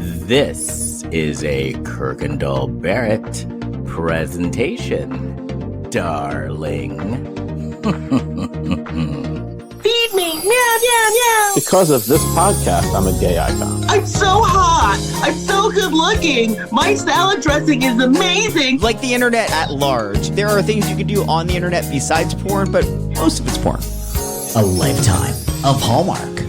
This is a Kirkendall Barrett presentation, darling. Feed me, meow, meow, meow. Because of this podcast, I'm a gay icon. I'm so hot. I'm so good looking. My salad dressing is amazing. Like the internet at large, there are things you can do on the internet besides porn, but most of it's porn. A lifetime of Hallmark.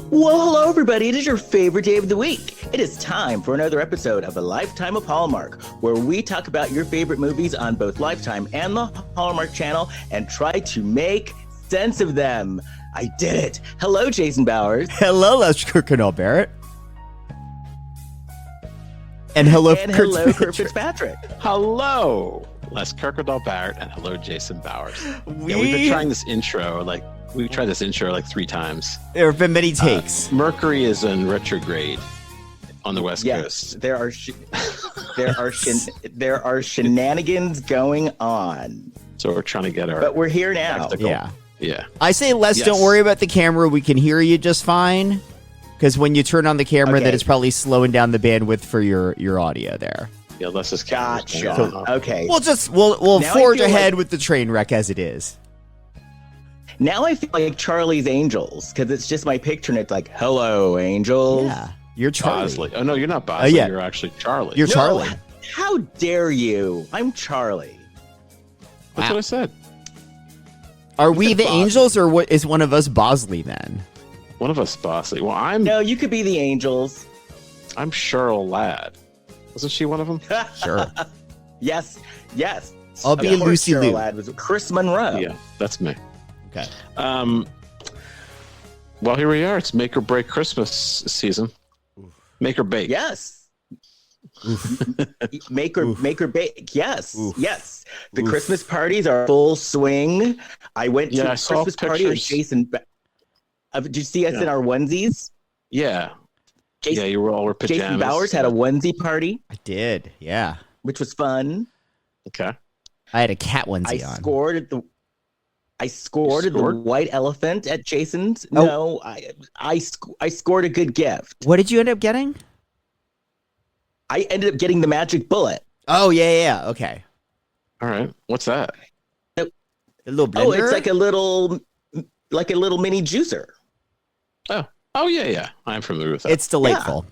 Well, hello, everybody. It is your favorite day of the week. It is time for another episode of A Lifetime of Hallmark, where we talk about your favorite movies on both Lifetime and the Hallmark channel and try to make sense of them. I did it. Hello, Jason Bowers. Hello, Les Kirkendall Barrett. And hello, Kurt Fitzpatrick. Hello, Les Kirkendall Barrett, and hello, Jason Bowers. We've been trying this intro, we've tried this intro like 3 times. There have been many takes. Mercury is in retrograde on the West Coast. There are shenanigans going on. So we're trying to get our... But we're here now. Yeah. I say, Les, Yes. don't worry about the camera. We can hear you just fine. Because when you turn on the camera, Okay. that is probably slowing down the bandwidth for your audio there. Yeah, let's just... Gotcha. Okay. We'll Now I forge feel ahead like- with the train wreck as it is. Now I feel like Charlie's Angels, because it's just my picture and it's like, hello, angels. Yeah, you're Charlie. Bosley. Oh, no, you're not Bosley. yeah. You're actually Charlie. You're No, Charlie. How dare you? I'm Charlie. That's what I said. Are we said the Bosley. angels, or what is one of us Bosley then? One of us Bosley. Well, I'm No, you could be the angels. Cheryl Ladd. Wasn't she one of them? Sure. Yes. I'll be Of course Lucy Cheryl Liu. Ladd was Chris Monroe. Yeah, that's me. Okay. Well, here we are. It's make or break Christmas season. Make or bake. Yes. Make or bake. Yes. Oof. Yes. The Oof. Christmas parties are full swing. I went to Yeah, I a saw Christmas party with pictures. Jason. Did you see us in our onesies? Yeah. Jason, Yeah, you were all wear pajamas. Jason Bowers had a onesie party, I did. Yeah. which was fun. Okay. I had a cat I onesie on. scored at the white elephant at Jason's. Oh. No, I scored a good gift. What did you end up getting? I ended up getting the magic bullet. Oh yeah. Okay. All right. What's that? A little blender. Oh, it's like a little mini juicer. Oh, yeah. I'm familiar with that. It's delightful.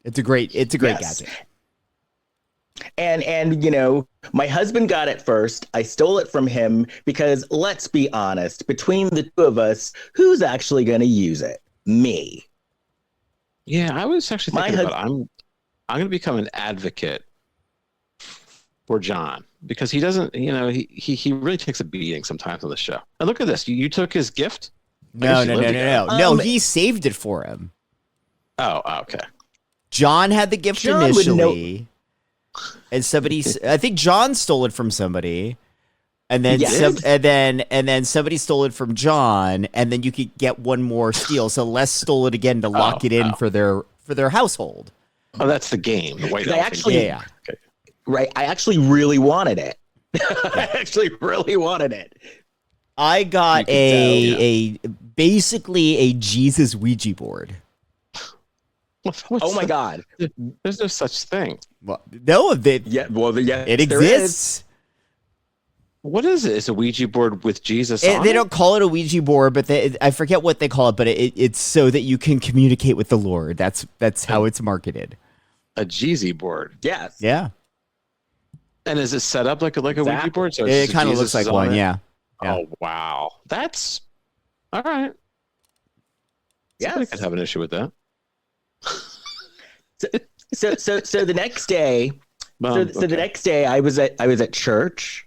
It's a great Yes. gadget. And you know, my husband got it first. I stole it from him because let's be honest, between the two of us, who's actually going to use it? Me. Yeah, I was actually My thinking about I'm going to become an advocate for John because he doesn't, he really takes a beating sometimes on the show. And look at this. You took his gift? No. Um, He saved it for him. Oh, okay. John had the gift John would initially, and somebody. I think John stole it from somebody, and then Yes. and then somebody stole it from John, and then you could get one more steal. So Les stole it again to lock it in for their household. Oh, that's the game. The white I elephant actually- game. Yeah. Okay. Right. I actually really wanted it. I actually really wanted it. I got You basically a Jesus Ouija board. Oh my God. There's no such thing. Well, no, Yeah. Well, yeah. it there is. exists. What is it? It's a Ouija board with Jesus on They it? don't call it a Ouija board, but I forget what they call it. But it's so that you can communicate with the Lord. That's how it's marketed. A Jeezy board. Yes. Yeah, And is it set up like a Ouija Exactly. board? So it kind of looks like one. Yeah. Oh, wow. That's all right. Somebody Yes. could have an issue with that. So the next day, so the Okay. next day I was at church.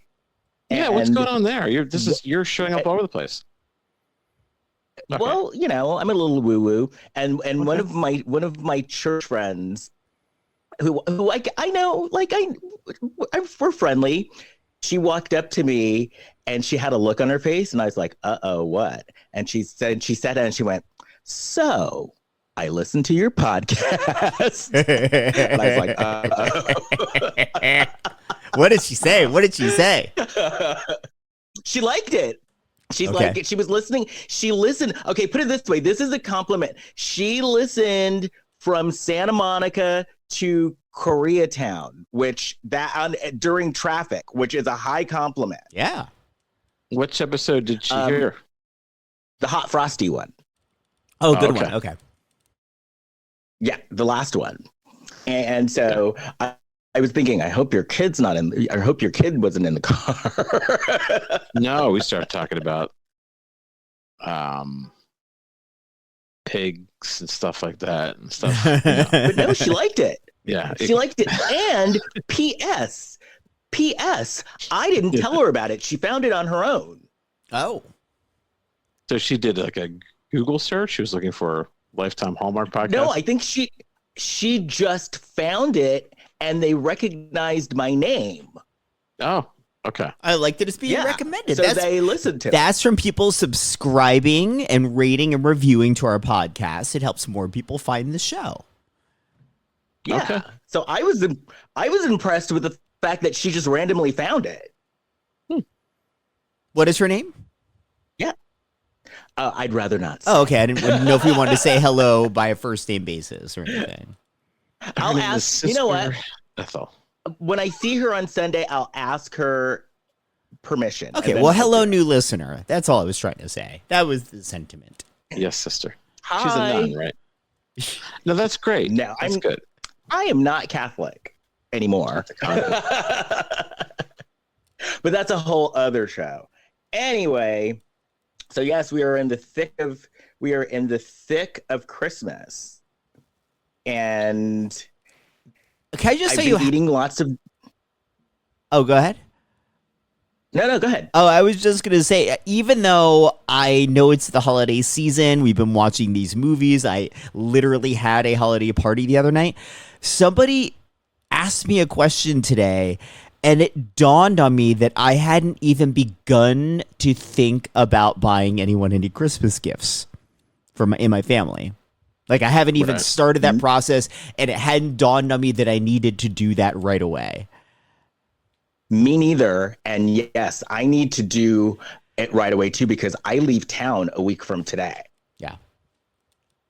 Yeah, what's and- going on there? You're showing up all over the place. Okay. Well, you know, I'm a little woo woo, and one of my church friends, who I know, we're friendly. She walked up to me and she had a look on her face, and I was like, what? And she sat down and she went, so I listened to your podcast. And I was like, What did she say? What did she say? She liked it. She's Okay. like, she was listening. She listened. Okay, put it this way. This is a compliment. She listened from Santa Monica to Koreatown, which during traffic, which is a high compliment. Yeah. Which episode did she hear? The hot frosty one. Oh, good okay. one. Okay. Yeah, the last one. And so I was thinking, I hope your kid wasn't in the car. No, we started talking about pigs and stuff like that and stuff. But no, she liked it. Yeah. She liked it. And P.S. I didn't tell her about it. She found it on her own. Oh. So she did like a Google search. She was looking for Lifetime Hallmark podcast. No, I think she just found it and they recognized my name. Oh, okay. I like that it's being recommended. So they listened to it. That's from people subscribing and rating and reviewing to our podcast. It helps more people find the show. Yeah. Okay. So I was impressed with the fact that she just randomly found it. What is her name? Yeah. I'd rather not say. Oh, okay. I didn't know if we wanted to say hello by a first name basis or anything. I'll ask. You know what? Ethel. When I see her on Sunday, I'll ask her permission. Okay. Well, hello, new listener. That's all I was trying to say. That was the sentiment. Yes, sister. Hi. She's a nun, right? No, that's great. No, that's good. I am not Catholic anymore. But that's a whole other show. Anyway, so yes, we are in the thick of Christmas. And Can I just I've say been eating lots of Oh, go ahead. No, go ahead. Oh, I was just going to say, even though I know it's the holiday season, we've been watching these movies. I literally had a holiday party the other night. Somebody asked me a question today, and it dawned on me that I hadn't even begun to think about buying anyone any Christmas gifts in my family. Like, I haven't even started that process, and it hadn't dawned on me that I needed to do that right away. Me neither. And yes, I need to do it right away too, because I leave town a week from today. Yeah.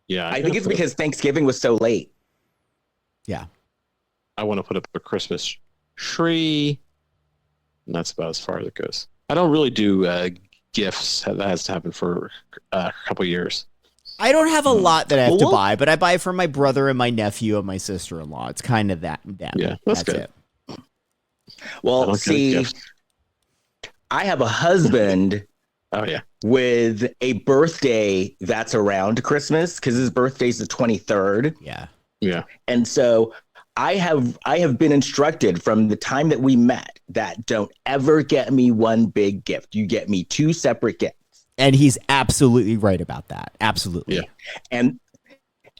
Yeah. I think it's because Thanksgiving was so late. Yeah. I want to put up a Christmas tree. And that's about as far as it goes. I don't really do gifts. That has to happen for a couple of years. I don't have a lot that I have to buy, but I buy for my brother and my nephew and my sister-in-law. It's kind of that. Yeah, that's good. It. Well, see, I have a husband with a birthday that's around Christmas because his birthday's the 23rd. Yeah. Yeah. And so I have been instructed from the time that we met that don't ever get me one big gift. You get me two separate gifts. And he's absolutely right about that. Absolutely. Yeah.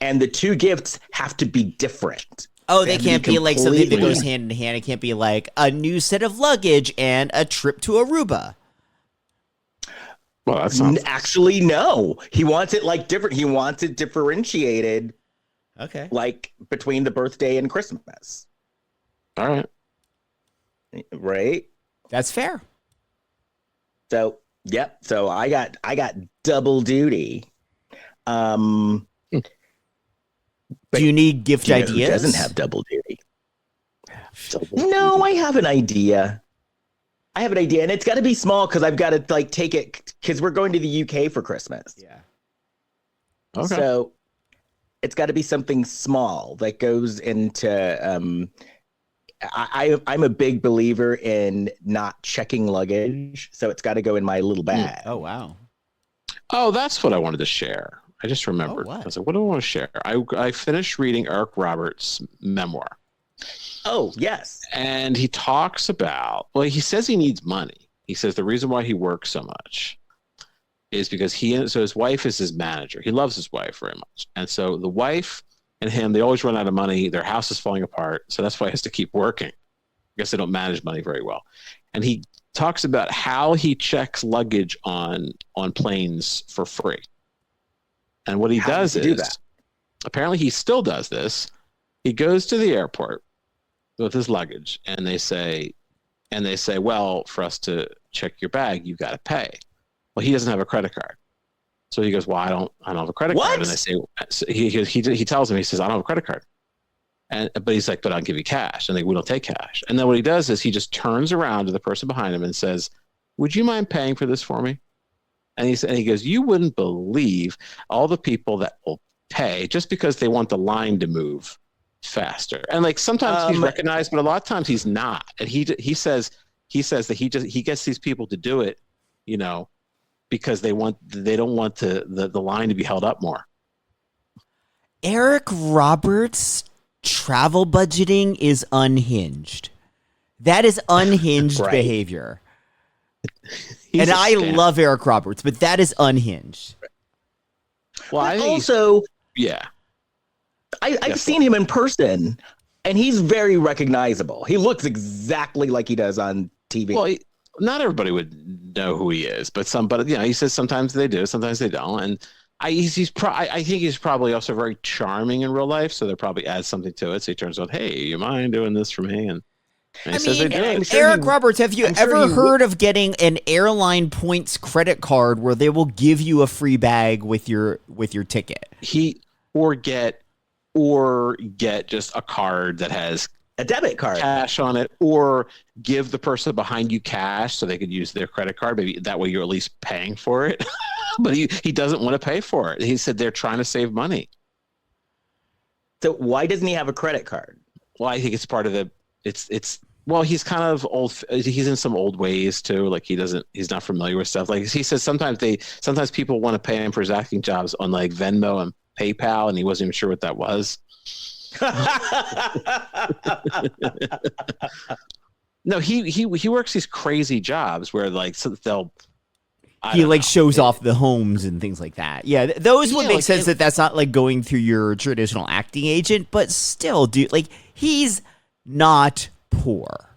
And the two gifts have to be different. Oh, they can't be like something that goes hand in hand. It can't be like a new set of luggage and a trip to Aruba. Well, that sounds... Actually, no. He wants it like different. He wants it differentiated. Okay. Like between the birthday and Christmas. All right. Right? That's fair. So, yep. So I got double duty. Do you need gift ideas? Who doesn't have double duty? No, I have an idea. And it's got to be small because I've got to like take it because we're going to the UK for Christmas. Yeah. Okay. So it's got to be something small that goes into. I'm a big believer in not checking luggage, so it's got to go in my little bag. Oh wow. Oh, that's what I wanted to share. I just remembered. What? I was like, what do I want to share? I finished reading Eric Roberts' memoir. Oh, yes. And he talks about, well, he says he needs money. He says the reason why he works so much is because his wife is his manager. He loves his wife very much. And so the wife and him, they always run out of money. Their house is falling apart. So that's why he has to keep working. I guess they don't manage money very well. And he talks about how he checks luggage on planes for free. And what he does is, apparently he still does this. He goes to the airport with his luggage, and they say, well, for us to check your bag, you've got to pay. Well, he doesn't have a credit card. So he goes, well, I don't have a credit What? card. And I say, so he tells him, he says, I don't have a credit card. But he's like, but I'll give you cash. And we don't take cash. And then what he does is he just turns around to the person behind him and says, would you mind paying for this for me? And he goes, you wouldn't believe all the people that will pay just because they want the line to move faster. And like sometimes he's recognized, but a lot of times he's not. And he says that he gets these people to do it, you know, because they don't want the line to be held up more. Eric Roberts' travel budgeting is unhinged. That is unhinged Right. behavior. He's And a I scam. love Eric Roberts, but that is unhinged. Well, I But think also, yeah. I've seen him in person, and he's very recognizable. He looks exactly like he does on TV. Well, not everybody would know who he is, but you know, he says sometimes they do, sometimes they don't. And I think he's probably also very charming in real life, so that probably adds something to it. So he turns out, hey, you mind doing this for me? And he says they do I'm it. sure Eric Roberts, have you I'm sure ever he heard of getting an airline points credit card where they will give you a free bag with your ticket? Or get just a card that has a debit card. cash on it, or give the person behind you cash so they could use their credit card. Maybe that way you're at least paying for it. But he doesn't want to pay for it. He said they're trying to save money. So why doesn't he have a credit card? Well, I think it's part of well, he's kind of old. He's in some old ways too. Like he's not familiar with stuff. Like he says, sometimes people want to pay him for his acting jobs on like Venmo and PayPal, and he wasn't even sure what that was. No, he works these crazy jobs where like He shows off the homes and things like that. Yeah, those would make sense that that's not like going through your traditional acting agent, but still, dude, like he's not poor.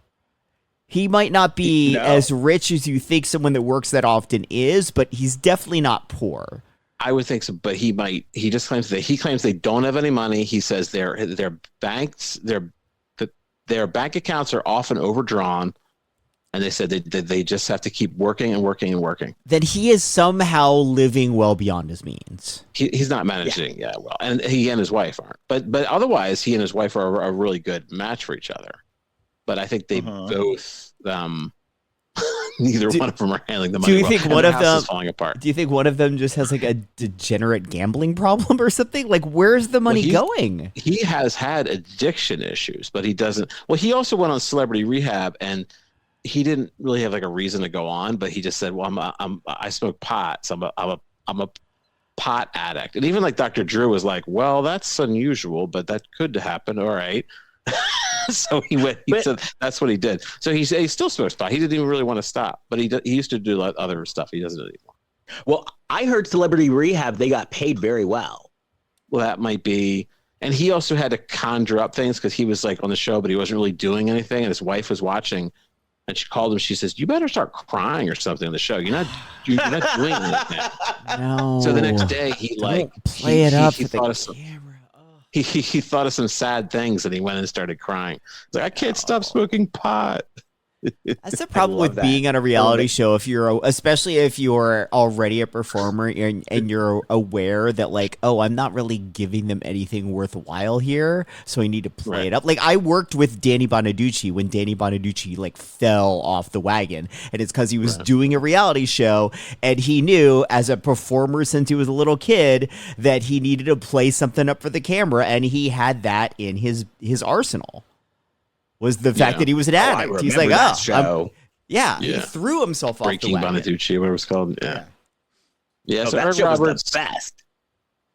He might not be as rich as you think someone that works that often is, but he's definitely not poor. I would think so, but he just claims they don't have any money. He says their bank accounts are often overdrawn, and they said they just have to keep working and working and working. Then he is somehow living well beyond his means. He's not managing well, and he and his wife aren't. But otherwise, he and his wife are a really good match for each other. But I think they both neither one of them are handling the money. Do you think one of them is falling apart? Do you think one of them just has like a degenerate gambling problem or something? Like, where's the money going? He has had addiction issues, but he doesn't. Well, he also went on celebrity rehab, and he didn't really have like a reason to go on. But he just said, "Well, I smoke pot, so I'm a pot addict." And even like Dr. Drew was like, "Well, that's unusual, but that could happen. All right." So he said that's what he did. So he still smokes pot. He didn't even really want to stop, but he used to do other stuff. He doesn't anymore. Well, I heard celebrity rehab, they got paid very well. Well, that might be. And he also had to conjure up things because he was like on the show, but he wasn't really doing anything. And his wife was watching, and she called him. She says, "You better start crying or something on the show. You're not doing anything." No. So the next day, he play it up he for thought the of camera. he thought of some sad things, and he went and started crying. He's like, "I can't stop smoking pot." That's the problem with that. being on a reality show. Especially if you're already a performer and you're aware that like, oh, I'm not really giving them anything worthwhile here, so I need to play it up. Like I worked with Danny Bonaducci when Danny Bonaducci like fell off the wagon, and it's because he was doing a reality show, and he knew as a performer since he was a little kid that he needed to play something up for the camera, and he had that in his arsenal. Was the fact that he was an addict. He's like, he threw himself Breaking off the wagon. Bonaducci, whatever it's called. Yeah. So that Eric show was Roberts, the best.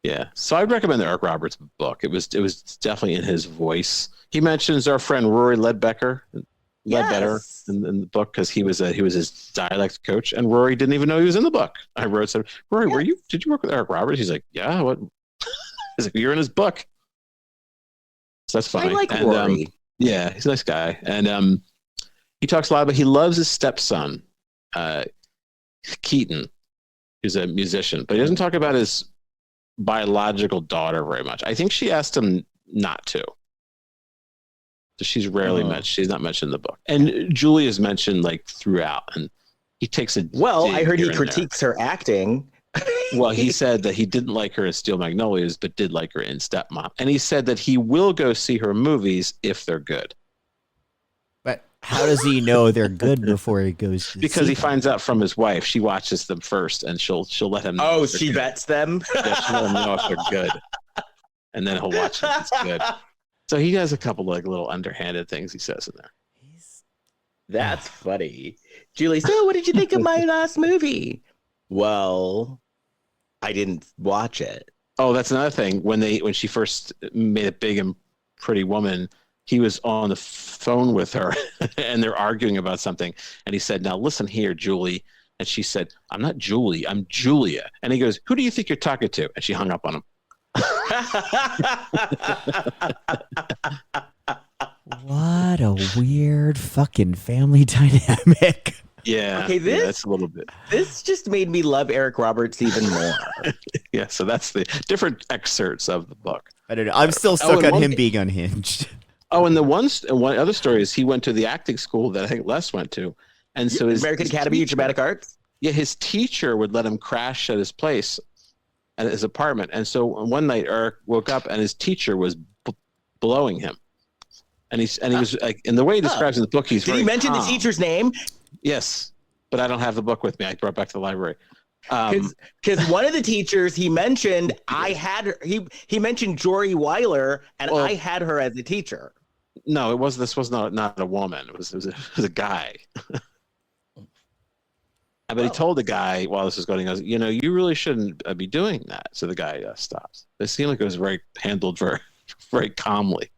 yeah. So I'd recommend the Eric Roberts book. It was definitely in his voice. He mentions our friend Rory Ledbetter in the book because he was his dialect coach, and Rory didn't even know he was in the book. I said, Rory, did you work with Eric Roberts? He's like, yeah. What? He's like, you're in his book. So that's funny. I like Rory. Yeah, he's a nice guy. And he talks a lot about he loves his stepson, Keaton, who's a musician, but he doesn't talk about his biological daughter very much. I think she asked him not to. So she's rarely mentioned. She's not mentioned in the book. And Julie is mentioned like throughout, and he takes a Well, I heard he here and there. critiques her acting. Well, he said that he didn't like her in Steel Magnolias, but did like her in Stepmom. And he said that he will go see her movies if they're good. But how does he know they're good before he goes to Because see he them? finds out from his wife. She watches them first, and she'll let him know. Oh, if they're she good. vets them. Yeah, she'll let him know if they're good. And then he'll watch it if it's good. So he has a couple like little underhanded things he says in there. That's funny. Julie, so what did you think of my last movie? Well, I didn't watch it. Oh, that's another thing. When she first made it big and Pretty Woman, he was on the phone with her and they're arguing about something. And he said, "Now listen here, Julie." And she said, "I'm not Julie, I'm Julia." And he goes, "Who do you think you're talking to?" And she hung up on him. What a weird fucking family dynamic. Yeah. Okay, that's a little bit. This just made me love Eric Roberts even more. Yeah. So that's the different excerpts of the book. I don't know. I'm still stuck and on one him thing- being unhinged. Oh, and one other story is he went to the acting school that I think Les went to. And so his American Academy of Dramatic Arts. Yeah, his teacher would let him crash at his place, at his apartment. And so one night Eric woke up and his teacher was blowing him. And he was like, and the way he describes in the book, he's Did very he mention calm. the teacher's name? Yes, but I don't have the book with me. I brought it back to the library. Because one of the teachers he mentioned, I had her. He mentioned Jory Weiler, and Well- I had her as a teacher. No, it was. This was not a woman. It was a guy. But he told the guy while this was going, he goes, you really shouldn't be doing that. So the guy stops. It seemed like it was handled very, very calmly.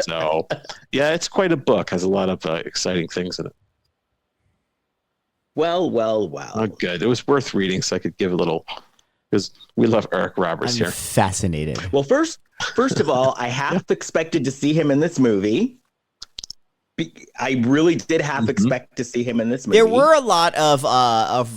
So, yeah, it's quite a book. Has a lot of exciting things in it. Well. Oh, good. It was worth reading, so I could give a little, because we love Eric Roberts I'm here. fascinated. Well, first of all, I half expected to see him in this movie. I really did half expect to see him in this movie. There were a lot of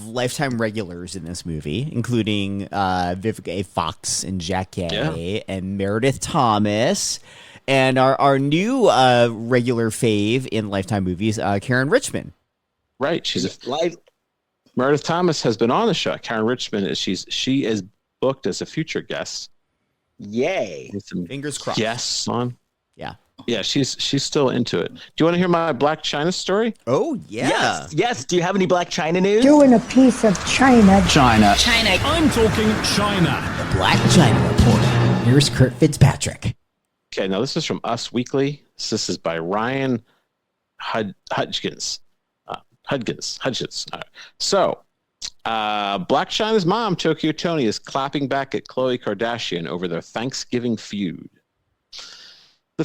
Lifetime regulars in this movie, including Vivica A. Fox and Jackee and Meredith Thomas, and our new regular fave in Lifetime movies, Caryn Richmond. Right. She's Live. Meredith Thomas has been on the show. Caryn Richmond she is booked as a future guest. Yay. With some Fingers crossed. guests on. Yeah. Yeah, she's still into it. Do you want to hear my Black China story? Oh yeah. Yes. Do you have any Black China news? Doing a piece of China. I'm talking China. The Black China Report. Here's Kurt Fitzpatrick. Okay, now this is from Us Weekly. This is by Ryan Hudgens. Hudgens. All right. So, Black China's mom, Tokyo Toni, is clapping back at Khloe Kardashian over their Thanksgiving feud. The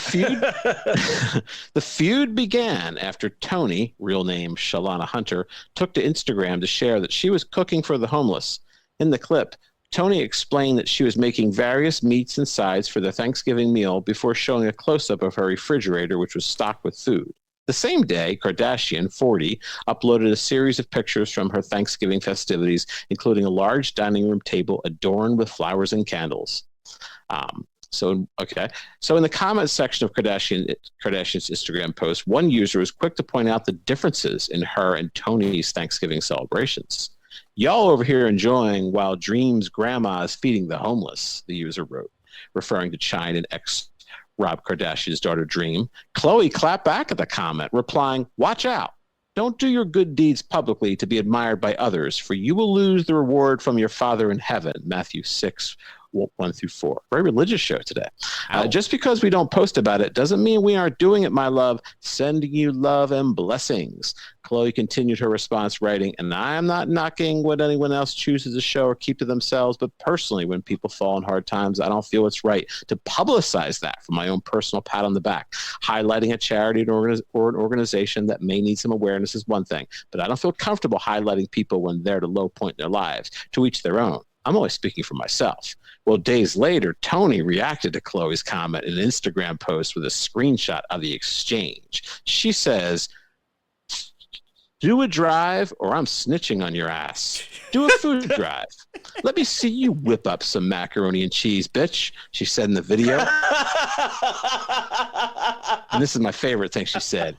feud began after Toni, real name Shalana Hunter, took to Instagram to share that she was cooking for the homeless. In the clip, Toni explained that she was making various meats and sides for their Thanksgiving meal before showing a close-up of her refrigerator, which was stocked with food. The same day, Kardashian, 40, uploaded a series of pictures from her Thanksgiving festivities, including a large dining room table adorned with flowers and candles. So in the comments section of Kardashian's Instagram post, one user was quick to point out the differences in her and Toni's Thanksgiving celebrations. "Y'all over here enjoying while Dream's grandma is feeding the homeless," the user wrote, referring to Chyna and ex-Rob Kardashian's daughter Dream. Khloe clapped back at the comment, replying, "Watch out. Don't do your good deeds publicly to be admired by others, for you will lose the reward from your Father in heaven." Matthew 6, 1-4. Very religious show today. Just because we don't post about it doesn't mean we aren't doing it, my love. Sending you love and blessings. Khloe continued her response, writing, "And I am not knocking what anyone else chooses to show or keep to themselves, but personally, when people fall in hard times, I don't feel it's right to publicize that for my own personal pat on the back. Highlighting a charity or an organization that may need some awareness is one thing, but I don't feel comfortable highlighting people when they're at a low point in their lives. To each their own. I'm always speaking for myself." Well, days later, Toni reacted to Khloe's comment in an Instagram post with a screenshot of the exchange. She says, "Do a drive or I'm snitching on your ass. Do a food drive. Let me see you whip up some macaroni and cheese, bitch," she said in the video. And this is my favorite thing she said.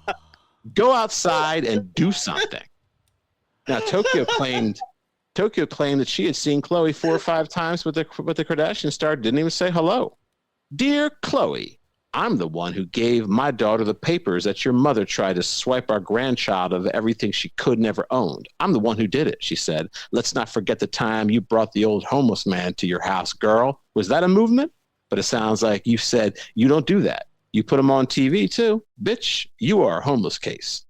"Go outside and do something." Now, Tokyo claimed Tokyo claimed that she had seen Khloe 4 or 5 times with the Kardashian star, didn't even say hello. Dear Khloe, I'm the one who gave my daughter the papers that your mother tried to swipe our grandchild of everything she could never owned. I'm the one who did it, she said. Let's not forget the time you brought the old homeless man to your house, girl. Was that a movement? But it sounds like you said you don't do that. You put him on TV too. Bitch, you are a homeless case.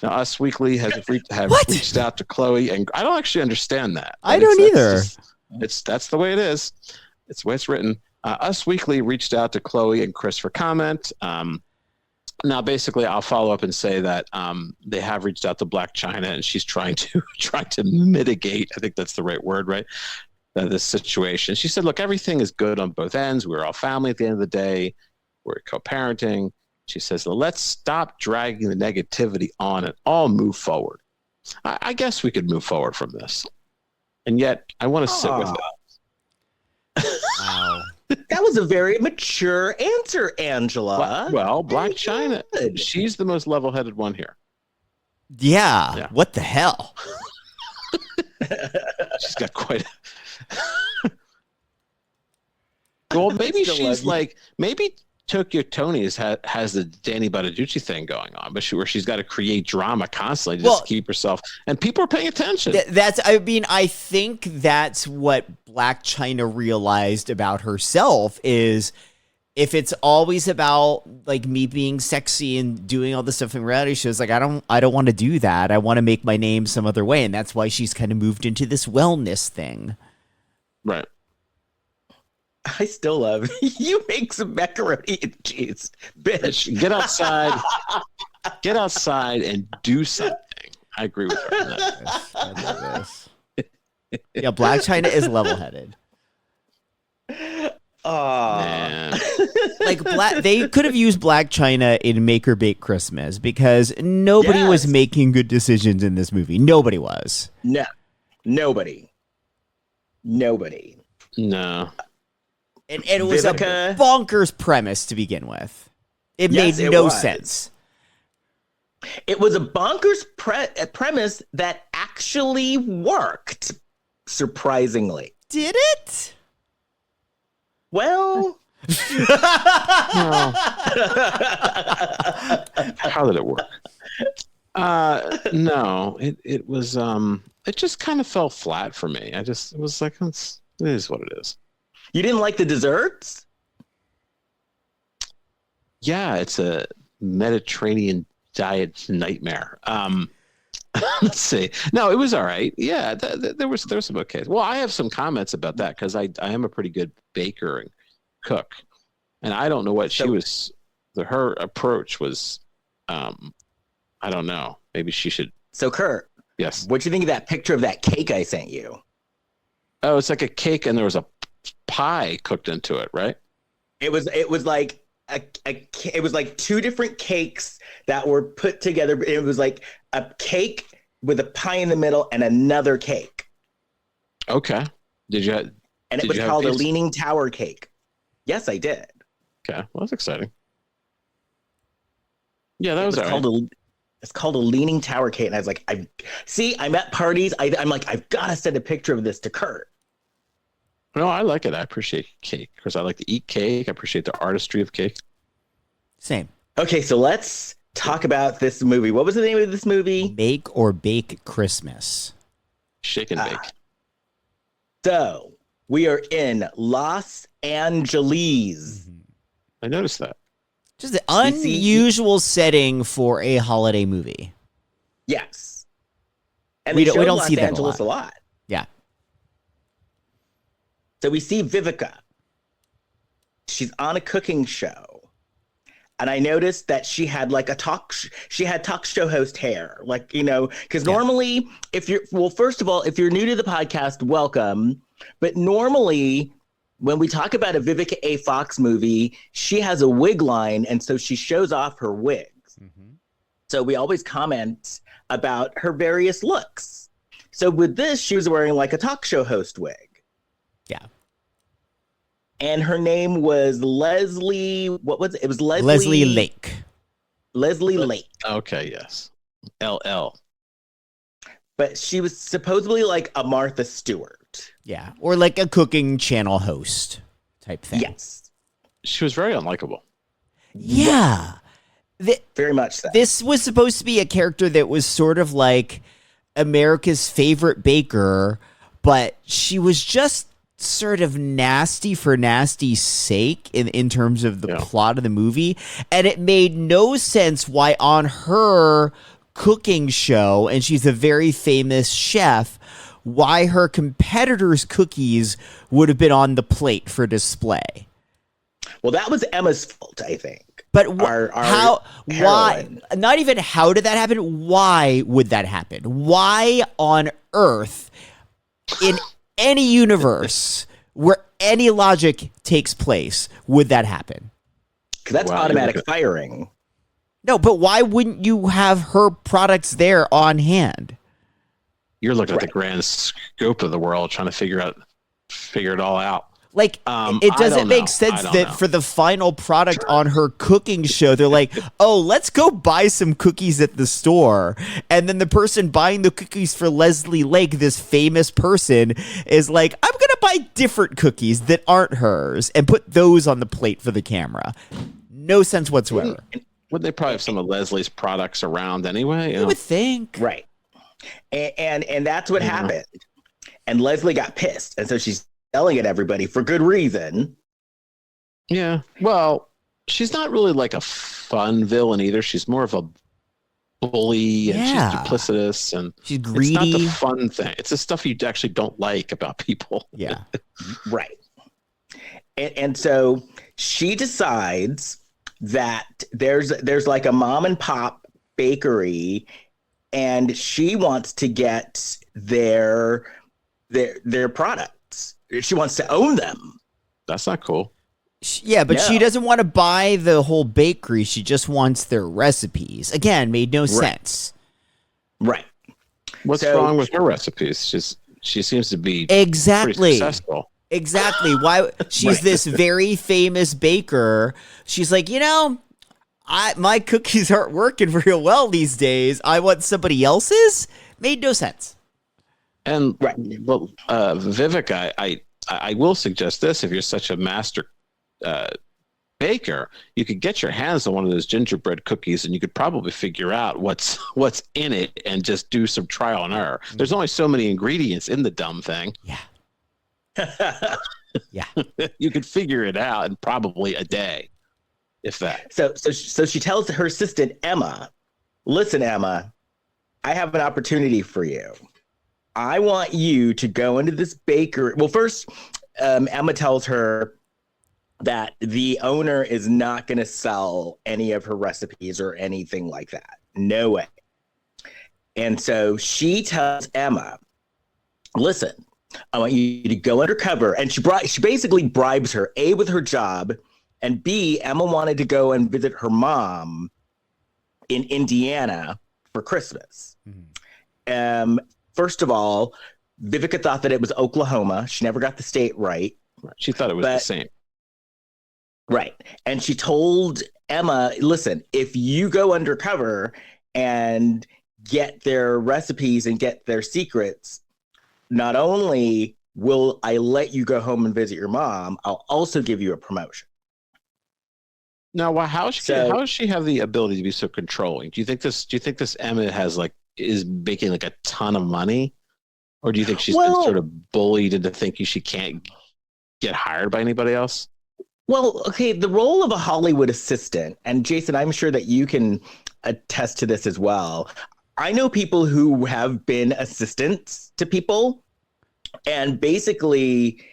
Now, Us Weekly have reached out to Khloe, and I don't actually understand that. I don't either. That's the way it is. It's the way it's written. Us Weekly reached out to Khloe and Chris for comment. Now, basically, I'll follow up and say that they have reached out to Black Chyna, and she's trying to mitigate. I think that's the right word, right? This situation. She said, "Look, everything is good on both ends. We're all family at the end of the day. We're co-parenting." She says, "Let's stop dragging the negativity on and all move forward." I guess we could move forward from this, and yet I want to sit with it. Wow. That was a very mature answer, Angela. Well, Black Chyna, she's the most level-headed one here. Yeah. What the hell? She's got quite well, maybe she's like, maybe Tokyo Toni has the Danny Bonaducci thing going on, but where she's got to create drama constantly just to keep herself, and people are paying attention. I think that's what Black Chyna realized about herself is if it's always about like me being sexy and doing all this stuff in reality shows, like I don't want to do that. I want to make my name some other way, and that's why she's kind of moved into this wellness thing. Right. I still love you. Make some macaroni and cheese, bitch. Get outside and do something. I agree with her on that. Yeah, Black Chyna is level-headed. Man. Like they could have used Black Chyna in Make or Bake Christmas because nobody was making good decisions in this movie. Nobody was. No, nobody. No. And it was Vivica, a bonkers premise to begin with. It made no sense. It was a bonkers premise that actually worked, surprisingly. Did it? Well, How did it work? No, it was it just kind of fell flat for me. It was like it is what it is. You didn't like the desserts? Yeah, it's a Mediterranean diet nightmare. Let's see. No, it was all right. Yeah, there was some okay. Well, I have some comments about that because I am a pretty good baker and cook, and I don't know what she was. Her approach was, I don't know. Maybe she should. So, Kurt. Yes. What'd you think of that picture of that cake I sent you? Oh, it's like a cake, and there was a pie cooked into it, right? It was like it was like two different cakes that were put together. It was like a cake with a pie in the middle and another cake. Okay. And it was called a Leaning Tower cake. Yes, I did. Okay. Well, that's exciting. Yeah, that was all right. It's called a Leaning Tower cake. And I was like, I'm at parties. I'm like, I've got to send a picture of this to Kurt. No, I like it. I appreciate cake because I like to eat cake. I appreciate the artistry of cake. Same. Okay, so let's talk about this movie. What was the name of this movie? Make or Bake Christmas. Shake and bake. So we are in Los Angeles. I noticed that. Just an unusual setting for a holiday movie. Yes. And we don't Los see Angeles that a lot. Yeah. So we see Vivica. She's on a cooking show. And I noticed that she had like talk show host hair. Like, because normally first of all, if you're new to the podcast, welcome. But normally when we talk about a Vivica A. Fox movie, she has a wig line. And so she shows off her wigs. Mm-hmm. So we always comment about her various looks. So with this, she was wearing like a talk show host wig. Yeah. And her name was Leslie. What was it? It was Leslie Lake. Leslie Lake. Okay, yes. LL. but she was supposedly like a Martha Stewart. Yeah, or like a cooking channel host type thing. Yes. She was very unlikable. Yeah. Very much so. This was supposed to be a character that was sort of like America's favorite baker, but she was just sort of nasty for nasty's sake in terms of the plot of the movie. And it made no sense why on her cooking show, and she's a very famous chef, why her competitors' cookies would have been on the plate for display. Well, that was Emma's fault, I think. But our why? heroine. Not even how did that happen? Why would that happen? Why on earth, in any universe where any logic takes place, would that happen? Because that's automatic firing. No, but why wouldn't you have her products there on hand? You're looking at the grand scope of the world, trying to figure it all out. Like, it doesn't make sense that for the final product on her cooking show, they're like, oh, let's go buy some cookies at the store. And then the person buying the cookies for Leslie Lake, this famous person, is like, I'm going to buy different cookies that aren't hers and put those on the plate for the camera. No sense whatsoever. Wouldn't they probably have some of Leslie's products around anyway? You would think. Right. And that's what happened. And Leslie got pissed. And so she's yelling at everybody for good reason. Yeah. Well, she's not really like a fun villain either. She's more of a bully and she's duplicitous and she's greedy. It's not the fun thing. It's the stuff you actually don't like about people. Yeah. Right. And so she decides that there's like a mom and pop bakery and she wants to get their products. She wants to own them. That's not cool. Yeah, but she doesn't want to buy the whole bakery. She just wants their recipes. Again, made no sense. Right. What's wrong with her recipes? She seems to be exactly pretty successful. Exactly. Why she's this very famous baker. She's like, my cookies aren't working real well these days. I want somebody else's. Made no sense. And well, Vivica, I will suggest this: if you're such a master baker, you could get your hands on one of those gingerbread cookies, and you could probably figure out what's in it, and just do some trial and error. There's only so many ingredients in the dumb thing. Yeah. Yeah. You could figure it out in probably a day, if that. So she tells her assistant Emma, "Listen, Emma, I have an opportunity for you. I want you to go into this bakery." Well, first, Emma tells her that the owner is not going to sell any of her recipes or anything like that. No way. And so she tells Emma, "Listen, I want you to go undercover." And she basically bribes her, A, with her job, and B, Emma wanted to go and visit her mom in Indiana for Christmas. First of all, Vivica thought that it was Oklahoma. She never got the state right. She thought it was the same. Right. And she told Emma, "Listen, if you go undercover and get their recipes and get their secrets, not only will I let you go home and visit your mom, I'll also give you a promotion." Now, how does she have the ability to be so controlling? Do you think this Emma is making like a ton of money, or do you think she's been sort of bullied into thinking she can't get hired by anybody else? Well, okay, the role of a Hollywood assistant, and Jason, I'm sure that you can attest to this as well. I know people who have been assistants to people, and basically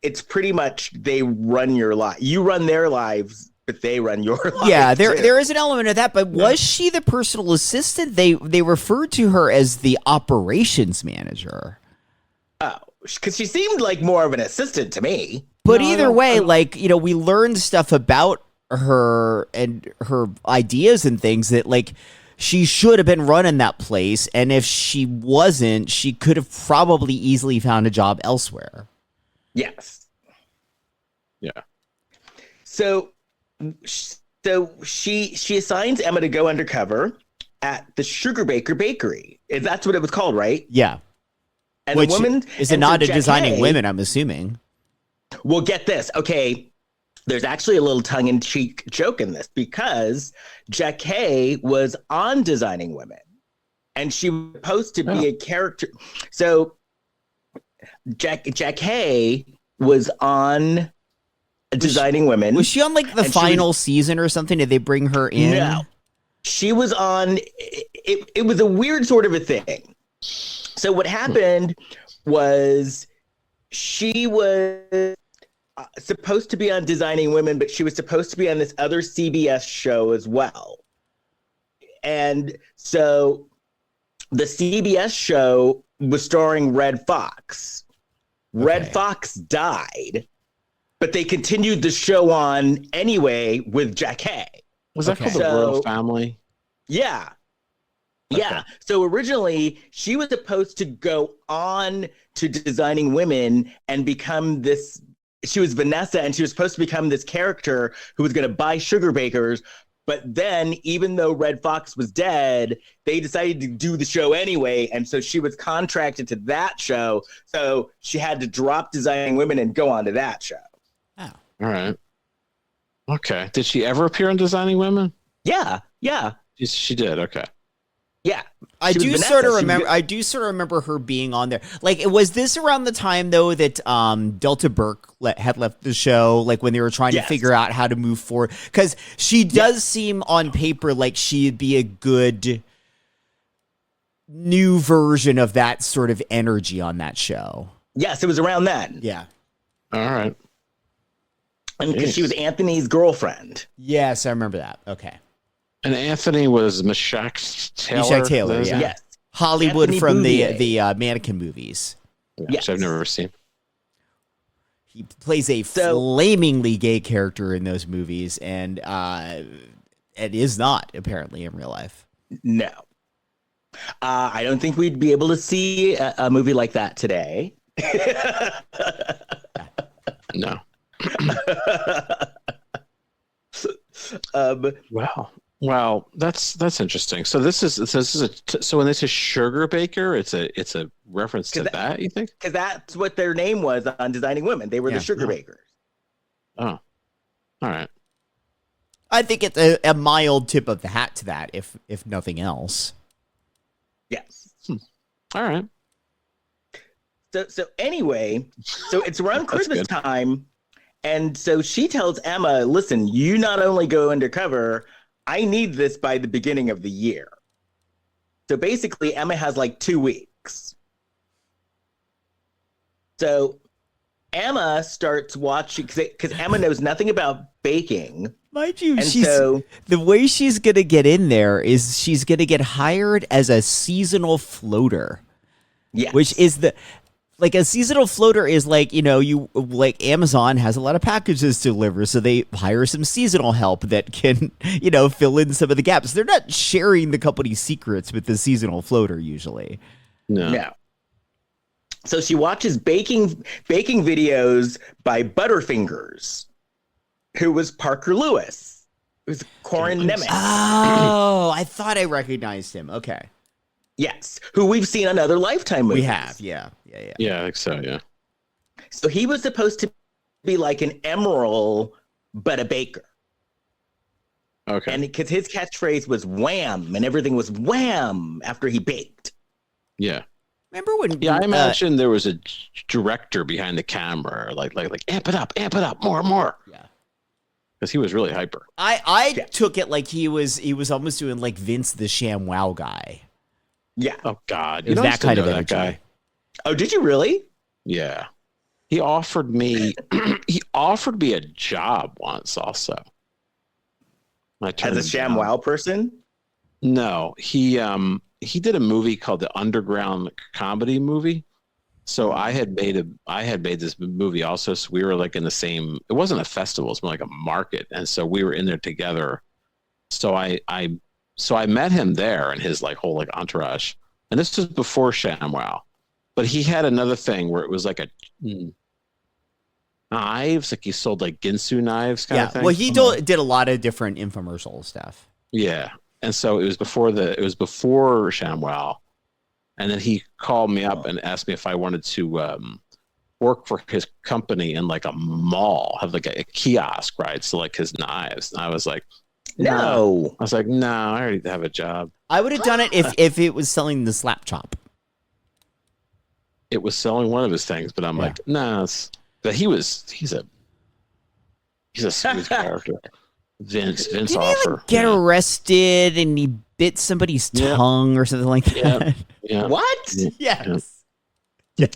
it's pretty much they run your life. You run their lives, but they run your life. Yeah, there is an element of that, but was she the personal assistant? They referred to her as the operations manager. Oh, because she seemed like more of an assistant to me. But either way, we learned stuff about her and her ideas and things that she should have been running that place. And if she wasn't, she could have probably easily found a job elsewhere. Yes. Yeah. So she assigns Emma to go undercover, at the Sugar Baker Bakery. That's what it was called, right? Yeah. And Which the woman is a and so nod to Jackee- designing women, I'm assuming. Well, get this. Okay. There's actually a little tongue-in-cheek joke in this because Jackee was on Designing Women and she was supposed to be a character. So Jackee was on Designing Women. Was she on like the final season or something? Did they bring her in? No. She was on, it was a weird sort of a thing. So what happened was she was supposed to be on Designing Women, but she was supposed to be on this other CBS show as well. And so the CBS show was starring Red Fox. Red Fox died, but they continued the show on anyway with Jackee. Was that called the Royal Family? Yeah. Yeah. So originally she was supposed to go on to Designing Women and become this. She was Vanessa and she was supposed to become this character who was going to buy sugar bakers. But then even though Red Fox was dead, they decided to do the show anyway. And so she was contracted to that show. So she had to drop Designing Women and go on to that show. Oh. All right. Okay. Did she ever appear in Designing Women? Yeah. Yeah. She did. Okay. Yeah. I do sort of remember her being on there. Like, was this around the time though that Delta Burke had left the show? Like when they were trying to figure out how to move forward, because she does seem on paper like she'd be a good new version of that sort of energy on that show. Yes, it was around then. Yeah. All right. And because she was Anthony's girlfriend. Yes, I remember that. Okay. And Anthony was Meshach Taylor. Meshach Taylor, yeah. Yes. Hollywood Anthony from Bouvier. the mannequin movies. Which I've never seen. He plays a flamingly gay character in those movies, and it is not apparently in real life. No. I don't think we'd be able to see a movie like that today. No. Wow, that's interesting. So this is when this is Sugar Baker, it's a reference to that. You think? Because that's what their name was on Designing Women. They were the Sugar Bakers. Oh, all right. I think it's a mild tip of the hat to that, if nothing else. Yes. All right. So anyway, so it's around Christmas time, and so she tells Emma, "Listen, you not only go undercover, I need this by the beginning of the year." So basically, Emma has like 2 weeks. So Emma starts watching because Emma knows nothing about baking. Mind you, and the way she's going to get in there is she's going to get hired as a seasonal floater. Yeah. Which is like a seasonal floater is like, like Amazon has a lot of packages to deliver. So they hire some seasonal help that can, fill in some of the gaps. They're not sharing the company's secrets with the seasonal floater usually. No. So she watches baking videos by Butterfingers, who was Parker Lewis, who's Corin Nemec. Oh, I thought I recognized him. Okay. Yes, who we've seen on other Lifetime movies. We have, yeah. Yeah, I think so, yeah. So he was supposed to be like an Emerald, but a baker. Okay. And because his catchphrase was wham, and everything was wham after he baked. Yeah. Remember when? Yeah, I imagine there was a director behind the camera, like amp it up, more. Yeah. Because he was really hyper. I took it like he was almost doing like Vince the ShamWow guy. Yeah. Oh God, it was that kind of that guy. Oh, did you really? Yeah. He offered me a job once also. As a ShamWow person? No, he did a movie called the Underground Comedy Movie. So I had made this movie also. So we were like in the same. It wasn't a festival; it was more like a market, and so we were in there together. So I met him there and his like whole like entourage, and this was before ShamWow. But he had another thing where it was like a knives, like he sold like Ginsu knives kind of thing. Well, he did a lot of different infomercial stuff. Yeah. And so it was before ShamWow, and then he called me up and asked me if I wanted to work for his company in like a mall, have like a kiosk, right? So like his knives. And I was like, No. I was like, no, I already have a job. I would have done it if it was selling the slap chop. It was selling one of his things, but I'm like, no. But he's a smooth character. Vince Didn't he Offer. like get arrested and he bit somebody's tongue or something like that? Yeah. What? Yes.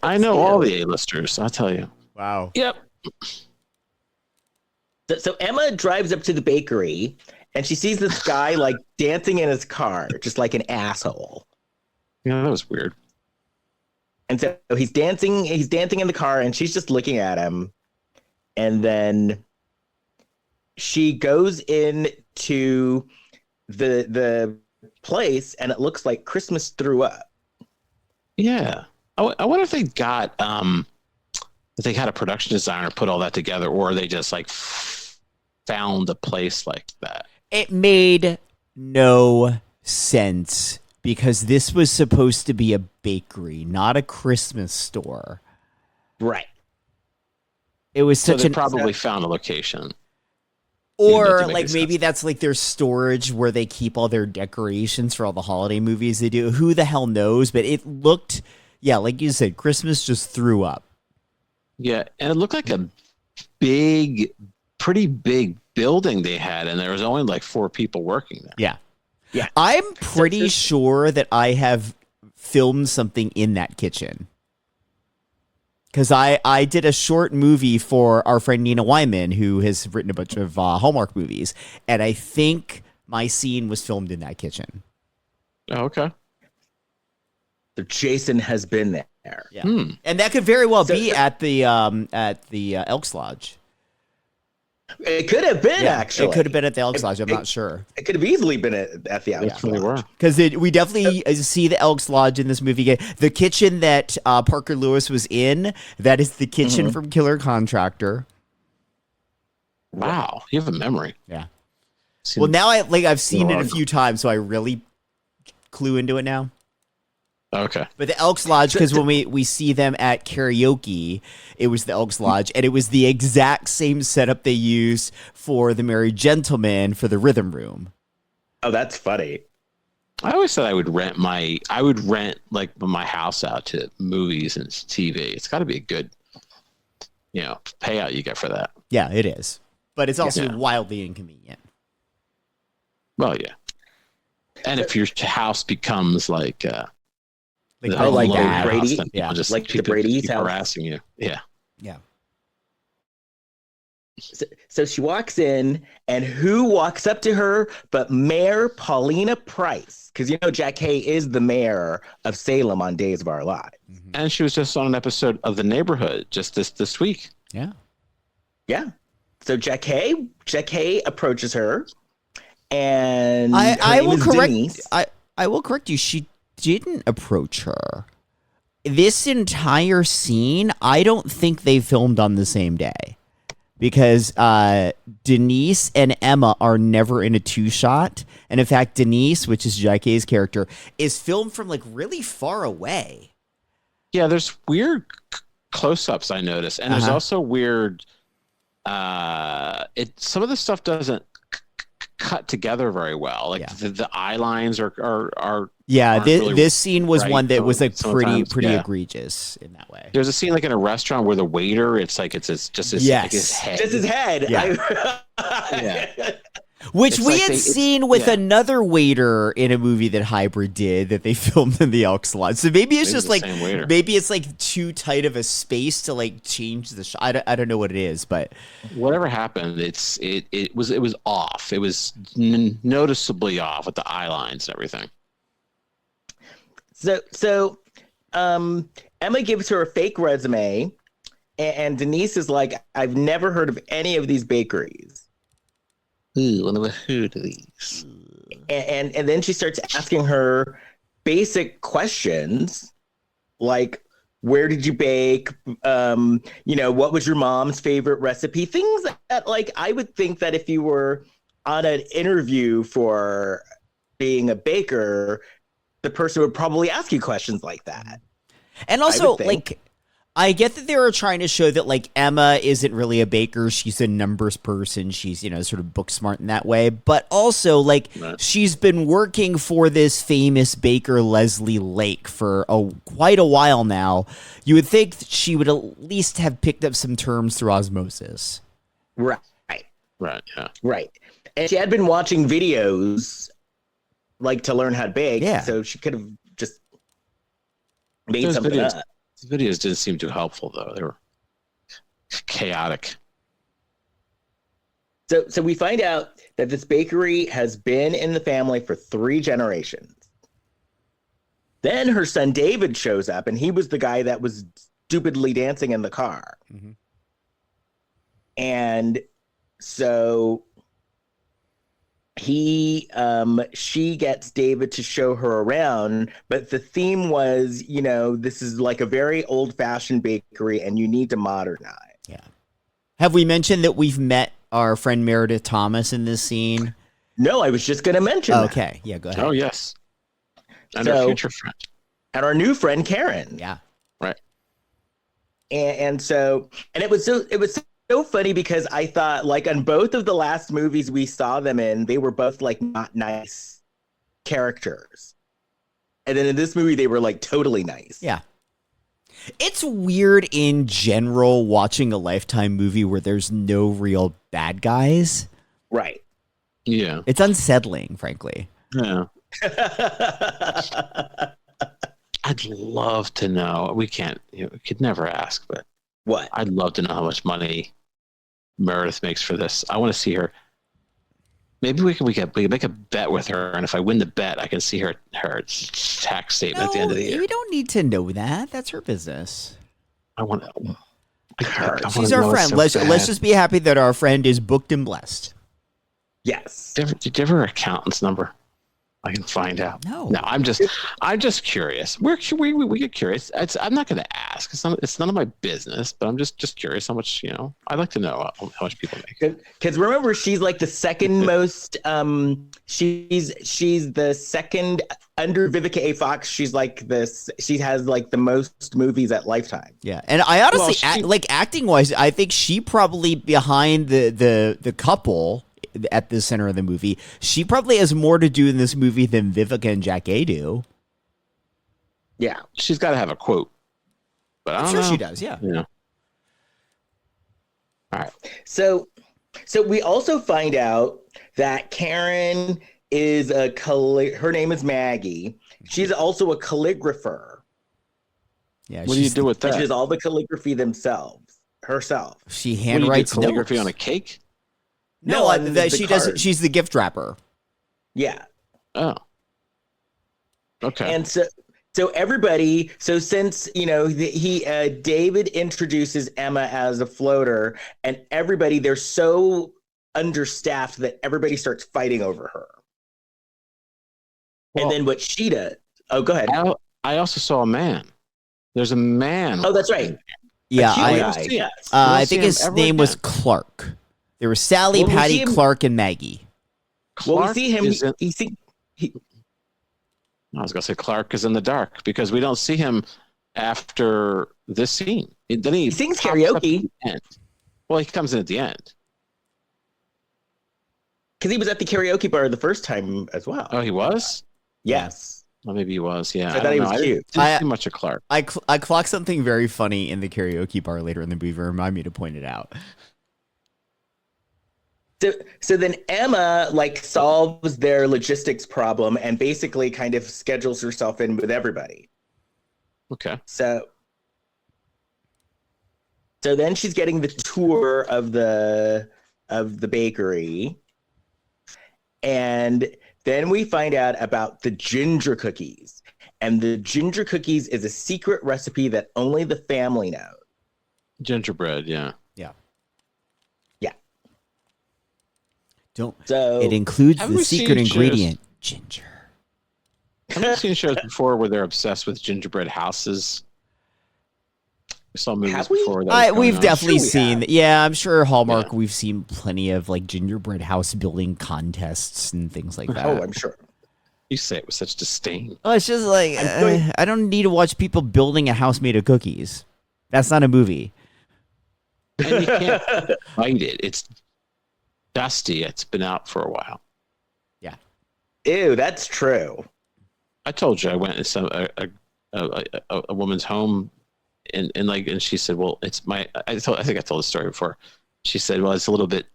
I know all the A-listers, I'll tell you. Wow. Yep. So Emma drives up to the bakery and she sees this guy like dancing in his car, just like an asshole. Yeah, that was weird. And so he's dancing in the car and she's just looking at him. And then she goes into the place and it looks like Christmas threw up. Yeah. I wonder if they got if they had a production designer put all that together, or they just like found a place like that. It made no sense because this was supposed to be a bakery, not a Christmas store. Right. It was So such they an probably found a location. or make like any maybe sense. that's like their storage where they keep all their decorations for all the holiday movies they do. Who the hell knows? But it looked, yeah, like you said, Christmas just threw up. Yeah, and it looked like a pretty big building they had, and there was only like 4 people working there. Yeah. Yeah. I'm pretty sure that I have filmed something in that kitchen. Because I did a short movie for our friend Nina Wyman, who has written a bunch of Hallmark movies. And I think my scene was filmed in that kitchen. Oh, okay. So Jason has been there. Yeah. And that could very well be at the Elks Lodge. It could have been, actually. It could have been at the Elks Lodge. I'm not sure. It could have easily been at the Elks They Lodge. were. Because we definitely see the Elks Lodge in this movie. The kitchen that Parker Lewis was in, that is the kitchen from Killer Contractor. Wow, you have a memory. Yeah. Well, now I've seen it a few times, so I really clue into it now. Okay. But the Elks Lodge, because when we see them at karaoke, it was the Elks Lodge, and it was the exact same setup they used for the Merry Gentleman for the Rhythm Room. Oh, that's funny. I always said I would rent my house out to movies and TV. It's got to be a good, payout you get for that. Yeah, it is. But it's also wildly inconvenient. Well, yeah. And if your house becomes like that. Brady? Yeah, just like the people Brady's keep house. harassing you. Yeah. Yeah. So she walks in, and who walks up to her but Mayor Paulina Price? Because Jackee is the mayor of Salem on Days of Our Lives. And she was just on an episode of The Neighborhood just this week. Yeah. Yeah. So Jackee approaches her, and I her name will is correct. Denise. I will correct you. She didn't approach her. This entire scene, I don't think they filmed on the same day, because Denise and Emma are never in a 2-shot, and in fact, Denise, which is Jackee's character, is filmed from like really far away. Yeah, there's weird close-ups I noticed, and there's also weird. Some of the stuff doesn't cut together very well. Like the eye lines are. Yeah, this scene was right one that was like pretty yeah. egregious in that way. There's a scene like in a restaurant where the waiter, it's just his head. Just his head. Yeah. Yeah. Which It's we like had seen with another waiter in a movie that Hybrid did that they filmed in the Elks Lodge. So maybe it's just like maybe it's like too tight of a space to like change the shot. I don't know what it is, but whatever happened, it was off. It was noticeably off with the eye lines and everything. So Emma gives her a fake resume, and Denise is like, I've never heard of any of these bakeries. Ooh, wonder who do these? And then she starts asking her basic questions, like, where did you bake? What was your mom's favorite recipe? Things that, like, I would think that if you were on an interview for being a baker, the person would probably ask you questions like that. And I also, would think. like, I get that they were trying to show that, like, Emma isn't really a baker. She's a numbers person. She's, you know, sort of book smart in that way. But also, like, she's been working for this famous baker, Leslie Lake, for quite a while now. You would think that she would at least have picked up some terms through osmosis. Right. Right. Yeah. Right. And she had been watching videos, like, to learn how to bake. Yeah. So she could have just made Those something videos, up. the videos didn't seem too helpful, though. They were chaotic. So we find out that this bakery has been in the family for 3 generations. Then her son David shows up, and he was the guy that was stupidly dancing in the car. Mm-hmm. And so she gets David to show her around, but the theme was, you know, this is like a very old-fashioned bakery and you need to modernize. Yeah. Have we mentioned that we've met our friend Meredith Thomas in this scene? No, I was just going to mention that. Okay. Yeah, go ahead. Oh, yes. And So- our future friend. And our new friend Caryn. Yeah. Right. And it was so funny because I thought, like, on both of the last movies we saw them in, they were both like not nice characters. And then in this movie they were like totally nice. Yeah. It's weird in general watching a Lifetime movie where there's no real bad guys. Right. Yeah. It's unsettling, frankly. Yeah. I'd love to know. We can't. We could never ask, but What? I'd love to know how much money Meredith makes for this. I want to see her. Maybe we can make a bet with her, and if I win the bet, I can see her tax statement at the end of the year. You don't need to know that. That's her business. I want to. She's our friend. Let's just be happy that our friend is booked and blessed. Yes. Did you have her accountant's number? I can find out. No, I'm just curious. We get curious. I'm not going to ask. It's none of my business. But I'm just curious how much. I'd like to know how much people make. Because remember, she's like the second most. She's the second under Vivica A. Fox. She's like this. She has like the most movies at Lifetime. Yeah, and I honestly, acting wise, I think she probably behind the couple at the center of the movie, she probably has more to do in this movie than Vivica and Jackee do. Yeah, she's got to have a quote, but I'm sure she does. Yeah. All right. So we also find out that Caryn is her name is Maggie. She's also a calligrapher. Yeah. What do you do with that? She does all the calligraphy herself. She handwrites calligraphy notes on a cake. No, she does. She's the gift wrapper. Yeah. Oh. Okay. And so everybody. So since David introduces Emma as a floater, and everybody, they're so understaffed that everybody starts fighting over her. Well, and then what she does? Oh, go ahead. I also saw a man. There's a man. Oh, that's right. Yeah, I think his name was Clark. There were Sally, Patty, Clark, and Maggie. Well, we see him. I was going to say Clark is in the dark because we don't see him after this scene. Then he sings karaoke. Well, he comes in at the end. Because he was at the karaoke bar the first time as well. Oh, he was? Yes. Well, maybe he was, yeah. I thought he was cute. I didn't see much of Clark. I clocked something very funny in the karaoke bar later in the movie. Remind me to point it out. So then Emma solves their logistics problem and basically kind of schedules herself in with everybody. Okay. So then she's getting the tour of the bakery, and then we find out about the ginger cookies. And the ginger cookies is a secret recipe that only the family knows. Gingerbread, yeah. It includes the secret ingredient, ginger. Have you seen shows before where they're obsessed with gingerbread houses? We saw movies before that. We've definitely seen. Yeah, I'm sure Hallmark. Yeah. We've seen plenty of gingerbread house building contests and things like that. Oh, I'm sure. You say it with such disdain. Oh, it's just like I don't need to watch people building a house made of cookies. That's not a movie. And you can't fight it. It's dusty. It's been out for a while. Yeah. Ew, that's true. I told you I went to a woman's home, and she said, "Well, it's my." I think I told the story before. She said, "Well, it's a little bit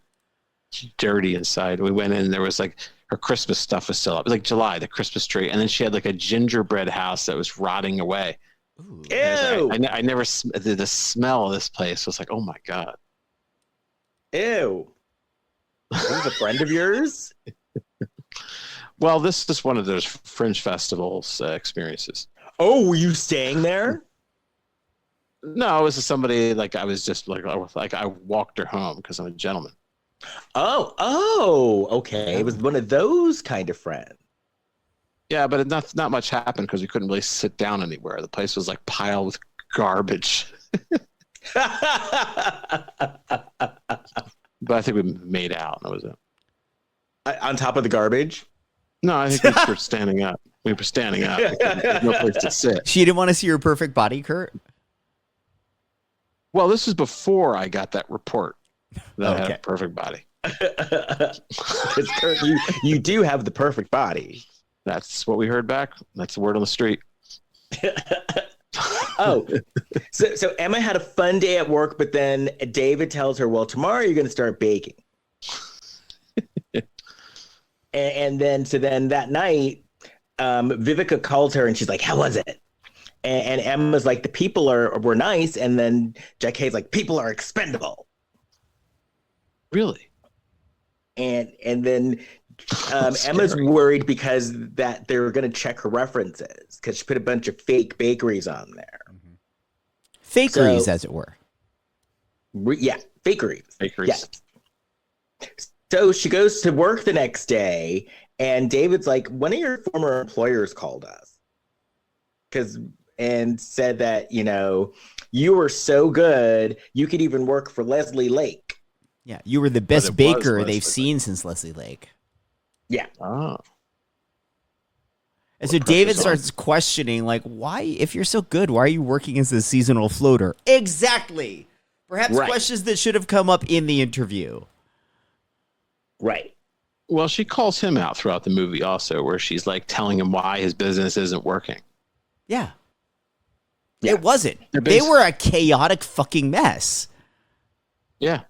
dirty inside." We went in, and there was like her Christmas stuff was still up. It was like July, the Christmas tree, and then she had like a gingerbread house that was rotting away. Ooh. Ew. I never the smell of this place was like, oh my god. Ew. Is this a friend of yours? Well, this is one of those Fringe Festivals experiences. Oh, were you staying there? No, it was somebody like I was just like I walked her home because I'm a gentleman. Oh, okay. It was one of those kind of friends. Yeah, but not much happened because we couldn't really sit down anywhere. The place was like piled with garbage. But I think we made out. And that was it. On top of the garbage? No, I think we were standing up. We were standing up. There's no place to sit. She didn't want to see your perfect body, Kurt? Well, this is before I got that report that I had Okay. a perfect body. Kurt, you do have the perfect body. That's what we heard back. That's the word on the street. Oh, so Emma had a fun day at work, but then David tells her, well, tomorrow you're going to start baking. and then that night, Vivica calls her and she's like, how was it? And Emma's like, the people were nice. And then Jackee's like, people are expendable. Really? And then Emma's worried because that they're going to check her references because she put a bunch of fake bakeries on there. Fakeries, So- as it were. Yeah, fakeries. Bakeries. Yeah. So she goes to work the next day, and David's like, one of your former employers called us and said that, you were so good, you could even work for Leslie Lake. Yeah, you were the best it was baker Leslie they've Lake. seen since Leslie Lake. Yeah. Oh. And so Well, David pressure's on. starts questioning, like, why, if you're so good, why are you working as a seasonal floater? Exactly. Perhaps Right. questions that should have come up in the interview. Right. Well, she calls him out throughout the movie also, where she's like telling him why his business isn't working. Yeah. Yeah. It wasn't. They're They basi- were a chaotic fucking mess. Yeah.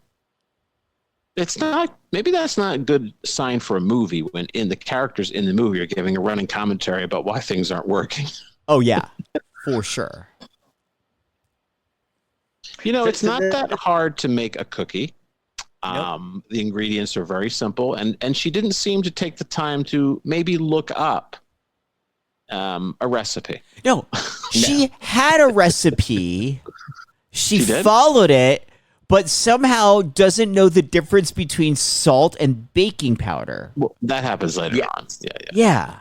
It's not, maybe that's not a good sign for a movie when the characters in the movie are giving a running commentary about why things aren't working. Oh, yeah, for sure. It's not that hard to make a cookie. The ingredients are very simple, and she didn't seem to take the time to maybe look up a recipe. No, she had a recipe. She did? followed it, but somehow doesn't know the difference between salt and baking powder. Well, that happens later Yeah. on. Yeah. Yeah.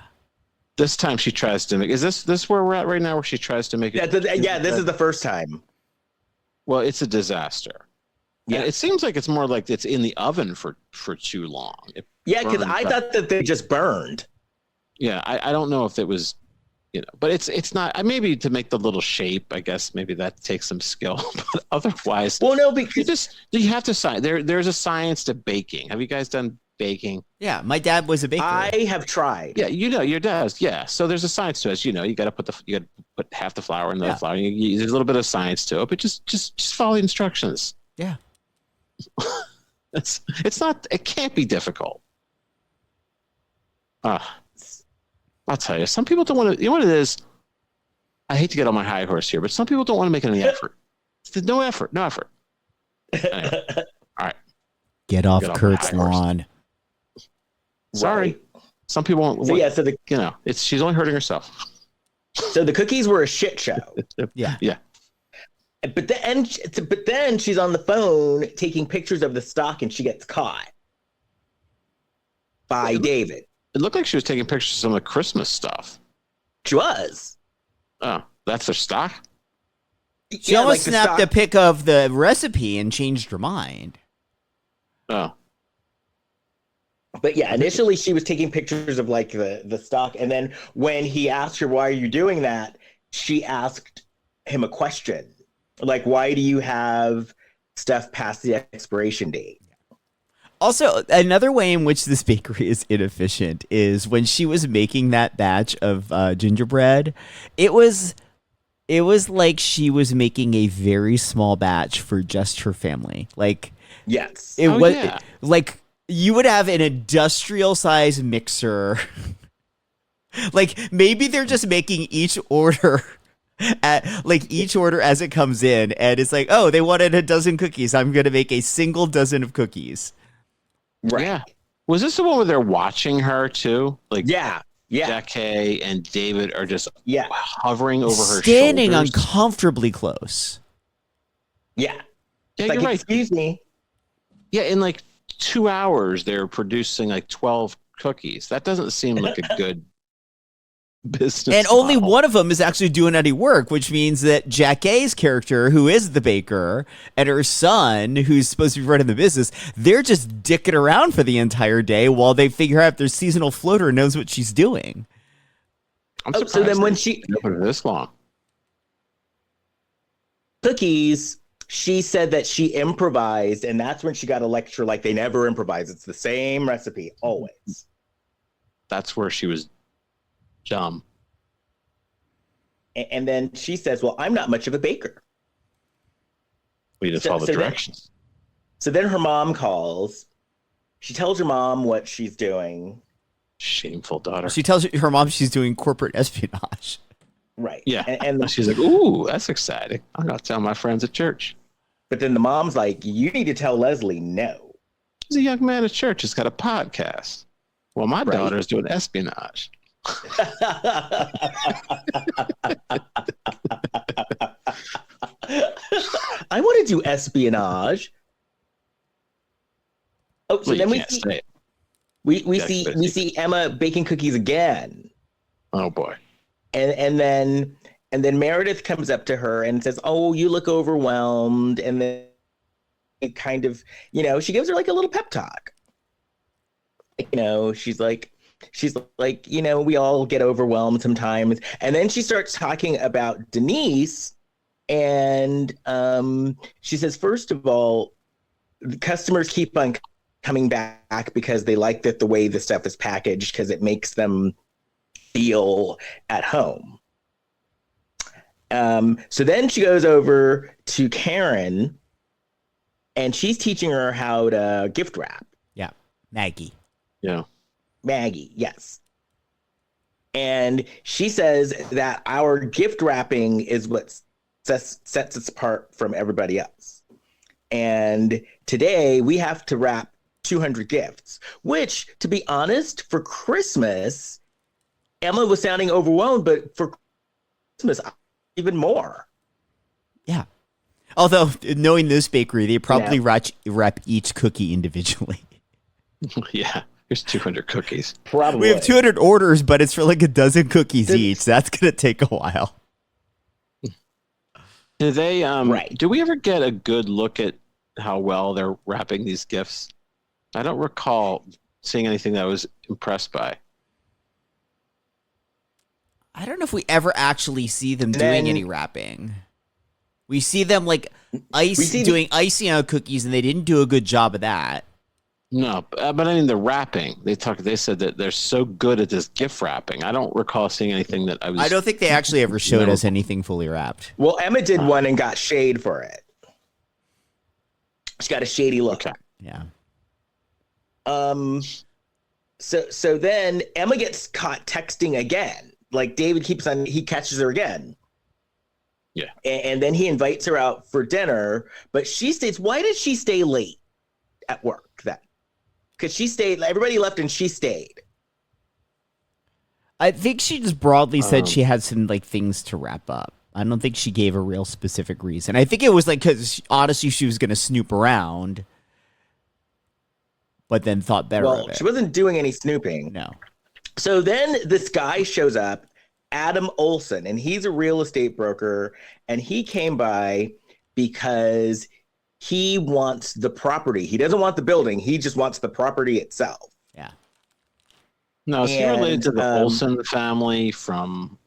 This time she tries to make. Is this where we're at right now? Where she tries to make it? This is the first time. Well, it's a disaster. Yeah. Yeah, it seems like it's more like it's in the oven for too long. It Yeah, because burned I up. thought that they just burned. Yeah, I don't know if it was, but it's not. Maybe to make the little shape, I guess maybe that takes some skill. But otherwise, Well, no, because you have to sign. There's a science to baking. Have you guys done baking? Yeah, my dad was a baker. I have tried. Yeah, your dad's. Yeah, so there's a science to it. You got to put half the flour in the Yeah. flour. There's a little bit of science to it, but just follow the instructions. Yeah. It's not. It can't be difficult. I'll tell you. Some people don't want to. You know what it is? I hate to get on my high horse here, but some people don't want to make any effort. No effort. No effort. Anyway, all right. Get off Get off my Kurt's high horse. lawn. Sorry. Right. Some people won't. So yeah, so she's only hurting herself. the cookies were a shit show. Yeah. Yeah. But then she's on the phone taking pictures of the stock and she gets caught by David. It looked like she was taking pictures of some of the Christmas stuff. She was. Oh, that's their stock? She almost the snapped stock- a pic of the recipe and changed her mind. Oh. But yeah, initially she was taking pictures of like the stock, and then when he asked her, why are you doing that, she asked him a question, like, why do you have stuff past the expiration date? Also, another way in which this bakery is inefficient is when she was making that batch of gingerbread, it was like she was making a very small batch for just her family. Like, yes, it was like you would have an industrial size mixer. Like, maybe they're just making each order as it comes in, and it's like, oh, they wanted a dozen cookies, I'm gonna make a single dozen of cookies. right. Yeah. Was this the one where they're watching her too? Like, Yeah. Jackee and David are just Yeah. hovering over her Standing shoulders. uncomfortably close. Yeah. Yeah, Like, you're right. excuse me. Yeah, in like 2 hours, they're producing like 12 cookies. That doesn't seem like a good business. And only model. one of them is actually doing any work, which means that Jackee's character, who is the baker, and her son, who's supposed to be running the business, they're just dicking around for the entire day while they figure out if their seasonal floater knows what she's doing. I'm Oh, surprised so then when they she opened it this long. cookies, she said that she improvised, and that's when she got a lecture like they never improvise. It's the same recipe always. That's where she was dumb. And then she says, well, I'm not much of a baker. We just So- follow the so then- directions. So then her mom calls. She tells her mom what she's doing. Shameful daughter. She tells her mom she's doing corporate espionage. Right. Yeah. And She's like, ooh, that's exciting. I'm going to tell my friends at church. but then the mom's like, you need to tell Leslie no. He's a young man at church who's got a podcast. Well, my Right. daughter's doing espionage. I want to do espionage. Oh, so Well, then you we can't see, say it. we Yeah, see but- we see Emma baking cookies again. Oh, boy. And then Meredith comes up to her and says, "Oh, you look overwhelmed." And then it kind of, she gives her like a little pep talk. She's like, we all get overwhelmed sometimes. And then she starts talking about Denise, and she says, first of all, the customers keep on coming back because they like the way the stuff is packaged because it makes them feel at home. So then she goes over to Caryn, and she's teaching her how to gift wrap. Yeah, Maggie. Yeah. Maggie, yes. And she says that our gift wrapping is what sets us apart from everybody else. And today we have to wrap 200 gifts, which, to be honest, for Christmas, Emma was sounding overwhelmed, but for Christmas, even more. Yeah. Although, knowing this bakery, they probably wrap each cookie individually. Yeah. Here's 200 cookies. Probably. We have 200 orders, but it's for like a dozen cookies each. That's going to take a while. Do they, Right. do we ever get a good look at how well they're wrapping these gifts? I don't recall seeing anything that I was impressed by. I don't know if we ever actually see them Then- doing any wrapping. We see them like see doing icing on cookies, and they didn't do a good job of that. No, but I mean the wrapping. They said that they're so good at this gift wrapping. I don't recall seeing anything that I was. I don't think they actually ever showed No. us anything fully wrapped. Well, Emma did one and got shade for it. She got a shady look. Okay. Yeah. So then Emma gets caught texting again. Like David he catches her again. Yeah. And then he invites her out for dinner, but she stays. Why did she stay late at work then? Because she stayed, everybody left and she stayed. I think she just broadly said she had some like things to wrap up. I don't think she gave a real specific reason. I think it was like because honestly she was going to snoop around, but then thought better Well, of it. she wasn't doing any snooping. No. So then this guy shows up, Adam Olson, and he's a real estate broker, and he came by because he wants the property. He doesn't want the building. He just wants the property itself. Yeah. No, is he related to the And, Olsen family from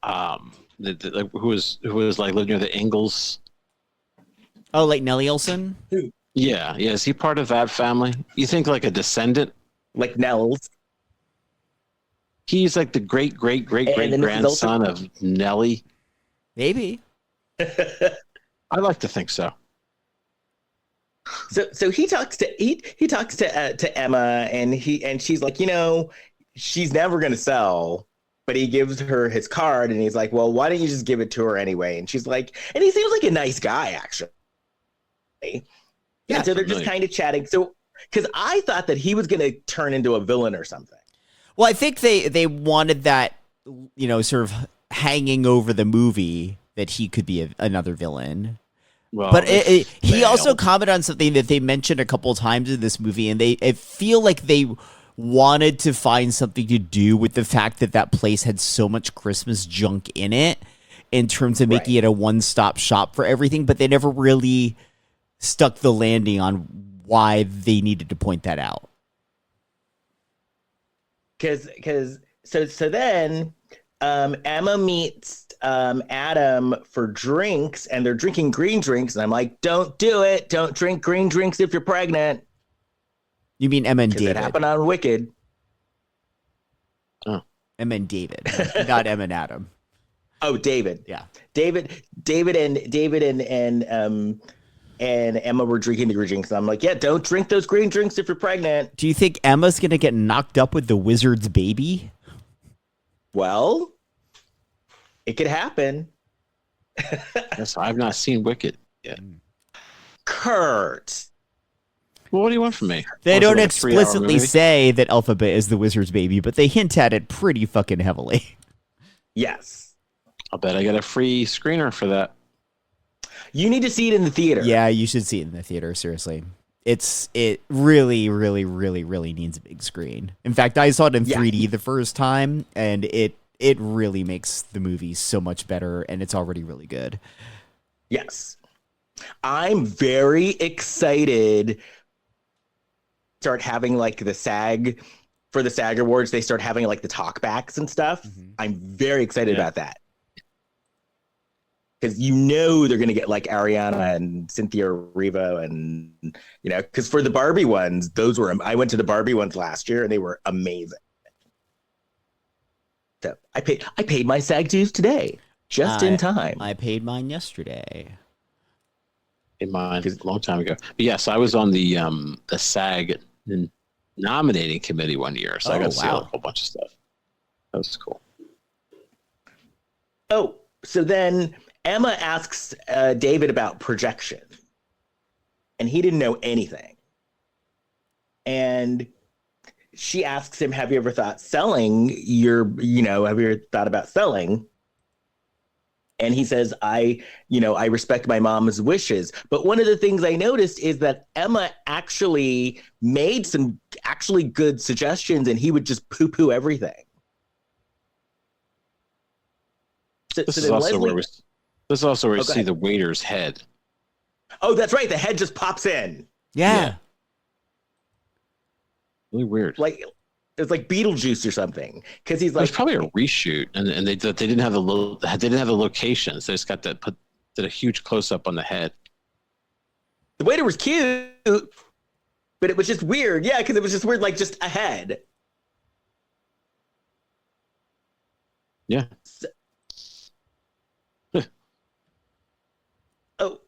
who was like lived near the Ingalls? Oh, like Nellie Olson? Yeah. Is he part of that family? You think like a descendant? like Nels. He's like the great And then this is also- grandson of Nellie. Maybe. I like to think so. So he talks to Emma, and she's like, she's never gonna sell. But he gives her his card, and he's like, well, why don't you just give it to her anyway? And she's like, and he seems like a nice guy, actually. Yeah, and so they're just kind of chatting. So, because I thought that he was going to turn into a villain or something. Well, I think they wanted that, sort of hanging over the movie that he could be another villain. Well, but he also commented on something that they mentioned a couple of times in this movie, and I feel like they wanted to find something to do with the fact that place had so much Christmas junk in it in terms of making it a one-stop shop for everything, but they never really stuck the landing on why they needed to point that out. So then Emma meets Adam for drinks, and they're drinking green drinks, and I'm like, don't do it. Don't drink green drinks if you're pregnant. You mean Emma and David? It happened on Wicked. Oh. Emma and David, not Emma and Adam. Oh, David. Yeah. David and Emma were drinking the green drinks. I'm like, yeah, don't drink those green drinks if you're pregnant. Do you think Emma's going to get knocked up with the wizard's baby? Well, it could happen. Yes, I've not seen Wicked yet. Kurt. Well, what do you want from me? They Was it don't like a explicitly 3-hour movie? say that Alphabet is the wizard's baby, but they hint at it pretty fucking heavily. Yes. I'll bet I get a free screener for that. You need to see it in the theater. Yeah, you should see it in the theater, seriously. It really, really, really, really needs a big screen. In fact, I saw it in 3D the first time, and it really makes the movie so much better, and it's already really good. Yes. I'm very excited. Start having like the SAG Awards, they start having like the talkbacks and stuff. Mm-hmm. I'm very excited about that. Because they're going to get like Ariana and Cynthia Erivo, and because for the Barbie ones, I went to the Barbie ones last year and they were amazing. So I paid my SAG dues today, just in time. I paid mine yesterday. In mine a long time ago. But yes, I was on the SAG nominating committee one year, so I got to see a whole bunch of stuff. That was cool. Oh, so then Emma asks David about projection, and he didn't know anything. And she asks him, have you ever thought selling have you ever thought about selling? And he says, I respect my mom's wishes. But one of the things I noticed is that Emma actually made some actually good suggestions, and he would just poo-poo everything. This is also where we see the waiter's head. Oh, that's right. The head just pops in. Yeah. Really weird. Like it's like Beetlejuice or something. Because he's like, it's probably a reshoot, and they didn't have the locations. They just did a huge close up on the head. The waiter was cute, but it was just weird. Yeah, because it was just weird, like just a head. Yeah.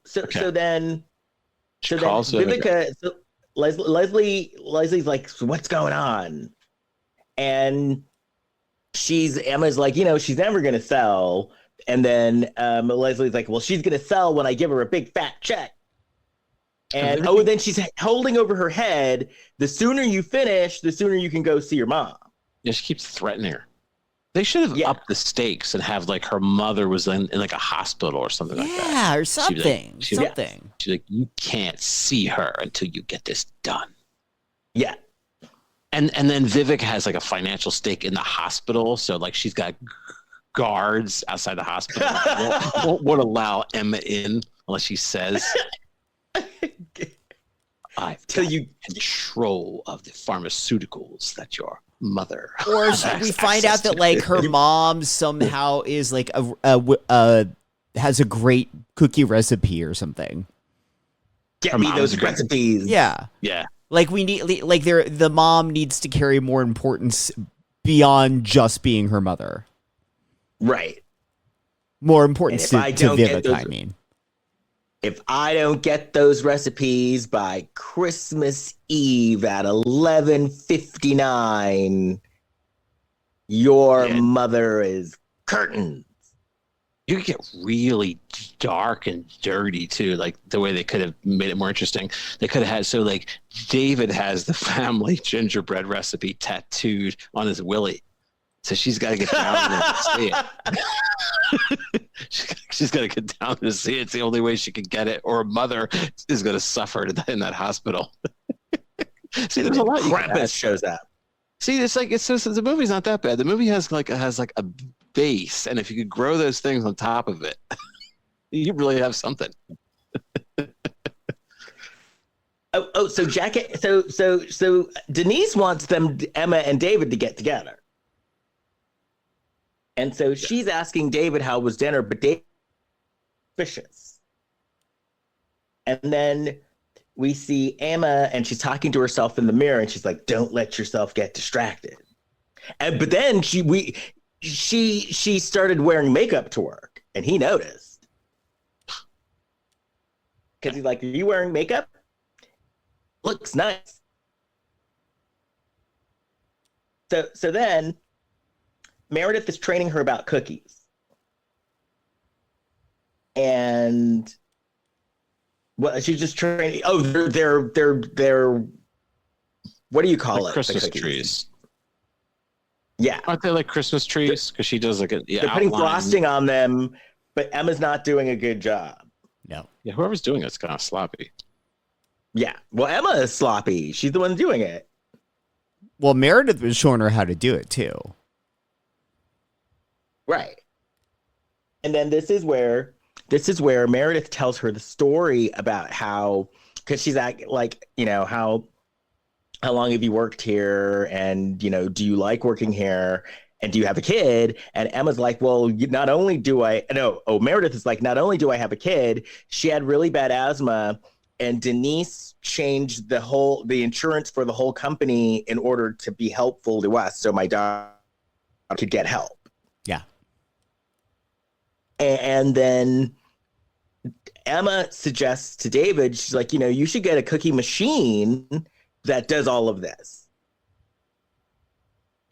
So then calls Vivica, Leslie's like, so what's going on? And Emma's like, she's never gonna sell. And then Leslie's like, well, she's gonna sell when I give her a big fat check. And then she's holding over her head. The sooner you finish, the sooner you can go see your mom. Yeah, she keeps threatening her. They should have upped the stakes and have like her mother was in like a hospital or something like that. Yeah, or something. She's like, you can't see her until you get this done. Yeah. And then Vivica has like a financial stake in the hospital. So like she's got guards outside the hospital. won't allow Emma in unless she says. I've till got you control of the pharmaceuticals that your mother. Or we find out that like her mom somehow is like has a great cookie recipe or something. get me those recipes. Yeah. Yeah. Like we need like the mom needs to carry more importance beyond just being her mother. Right. More importance to Vivica, those, I mean. If I don't get those recipes by Christmas Eve at 11:59, your mother is curtains. You could get really dark and dirty too, like the way they could have made it more interesting. They could have had like David has the family gingerbread recipe tattooed on his willy, so she's got to get down there to see it. She's got to get down to see it. It's the only way she can get it, or her mother is going to suffer in that hospital. See, there's a lot. Krampus shows up. See, it's like the movie's not that bad. The movie has like a base, and if you could grow those things on top of it, you really have something. So Jackee, so Denise wants Emma and David to get together. And so she's asking David how was dinner, but David suspicious. And then we see Emma, and she's talking to herself in the mirror, and she's like, "Don't let yourself get distracted." But then she started wearing makeup to work, and he noticed because he's like, "Are you wearing makeup? Looks nice." So then Meredith is training her about cookies. And she's just training. Oh, they're what do you call it? Christmas trees. Yeah. Aren't they like Christmas trees? Because she does like they're putting frosting on them, but Emma's not doing a good job. No. Yeah, whoever's doing it's kind of sloppy. Yeah. Well, Emma is sloppy. She's the one doing it. Well, Meredith was showing her how to do it too. Right. And then this is where Meredith tells her the story about how, because she's like, how long have you worked here? And, do you like working here? And do you have a kid? And Emma's like, well, Meredith is like, not only do I have a kid, she had really bad asthma, and Denise changed the insurance for the whole company in order to be helpful to us, so my daughter could get help. Yeah. And then Emma suggests to David, she's like, you should get a cookie machine that does all of this.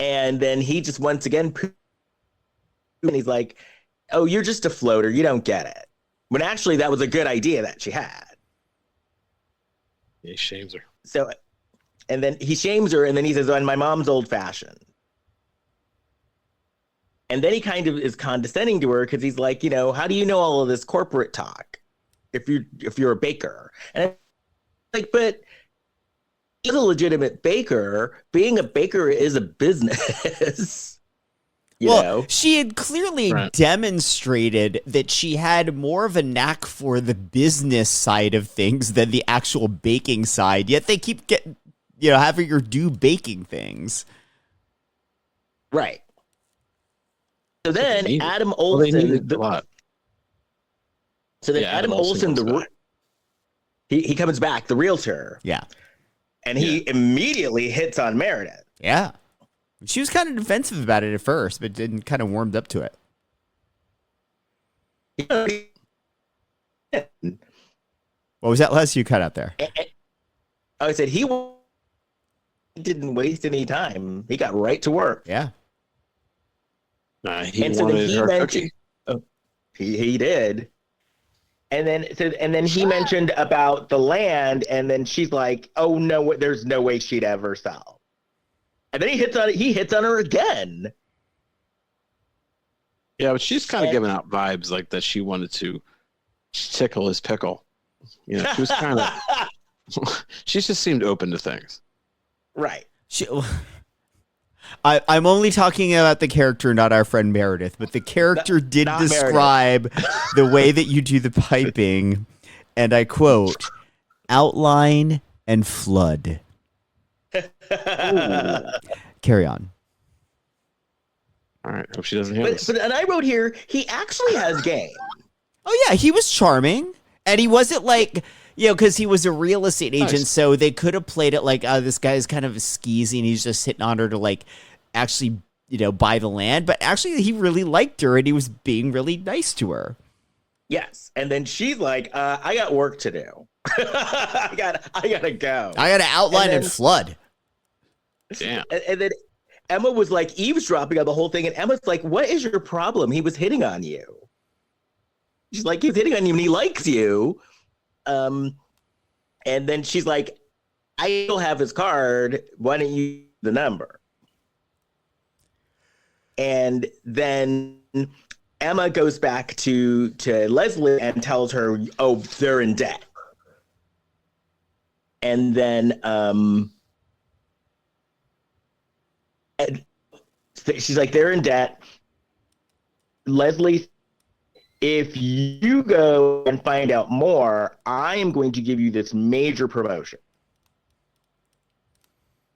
And then he just once again, and he's like, oh, you're just a floater. You don't get it. When actually that was a good idea that she had. He shames her. So, and then he shames her, and then he says, oh, my mom's old fashioned. And then he kind of is condescending to her because he's like, how do you know all of this corporate talk if you're a baker? And I'm like, but he's a legitimate baker. Being a baker is a business. You know? She had clearly demonstrated that she had more of a knack for the business side of things than the actual baking side. Yet they keep having her do baking things. Right. So then Adam Olsen, Adam Olsen, he comes back, the realtor. Yeah. And he immediately hits on Meredith. Yeah. She was kind of defensive about it at first, but then kind of warmed up to it. What was that last you cut out there? I said he didn't waste any time. He got right to work. Yeah. He wanted her cookie. Oh, he did. And then he mentioned about the land, and then she's like, "Oh no, there's no way she'd ever sell." And then he hits on her again. Yeah, but she's kind of giving out vibes like that she wanted to tickle his pickle. She was kind of she just seemed open to things. Right. I'm only talking about the character, not our friend Meredith, but the character did describe the way that you do the piping, and I quote, outline and flood. Carry on. All right. Hope she doesn't hear this. And I wrote here, he actually has game. Oh yeah, he was charming, and he wasn't like, because he was a real estate agent, Nice. so they could have played it like, this guy's kind of skeezy, and he's just hitting on her to like actually, buy the land. But actually, he really liked her, and he was being really nice to her. Yes. And then she's like, I got work to do. I gotta go. I got to outline and flood. Damn. And then Emma was like eavesdropping on the whole thing. And Emma's like, what is your problem? He was hitting on you. She's like, he's hitting on you and he likes you. And then she's like, I still have his card. Why don't you use the number? And then Emma goes back to Leslie and tells her, oh, they're in debt. And then she's like, they're in debt. Leslie, if you go and find out more, I am going to give you this major promotion.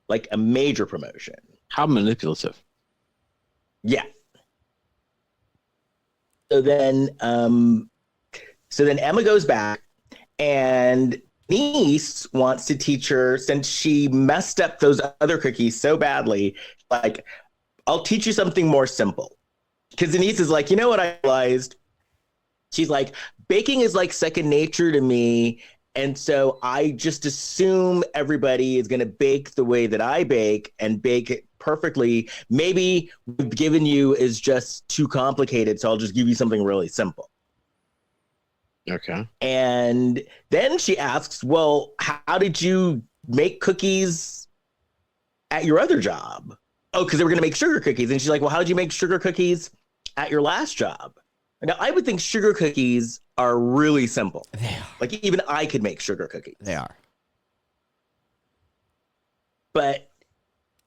Like a major promotion. How manipulative. Yeah. So then Emma goes back, and Denise wants to teach her, since she messed up those other cookies so badly, like, I'll teach you something more simple. Because Denise is like, you know what I realized? She's like, baking is like second nature to me. And so I just assume everybody is going to bake the way that I bake and bake it perfectly. Maybe what I've given you is just too complicated. So I'll just give you something really simple. Okay. And then she asks, well, how did you make cookies at your other job? Oh, because they were going to make sugar cookies. And she's like, well, how did you make sugar cookies at your last job? Now, I would think sugar cookies are really simple. They are. Like, even I could make sugar cookies. They are. But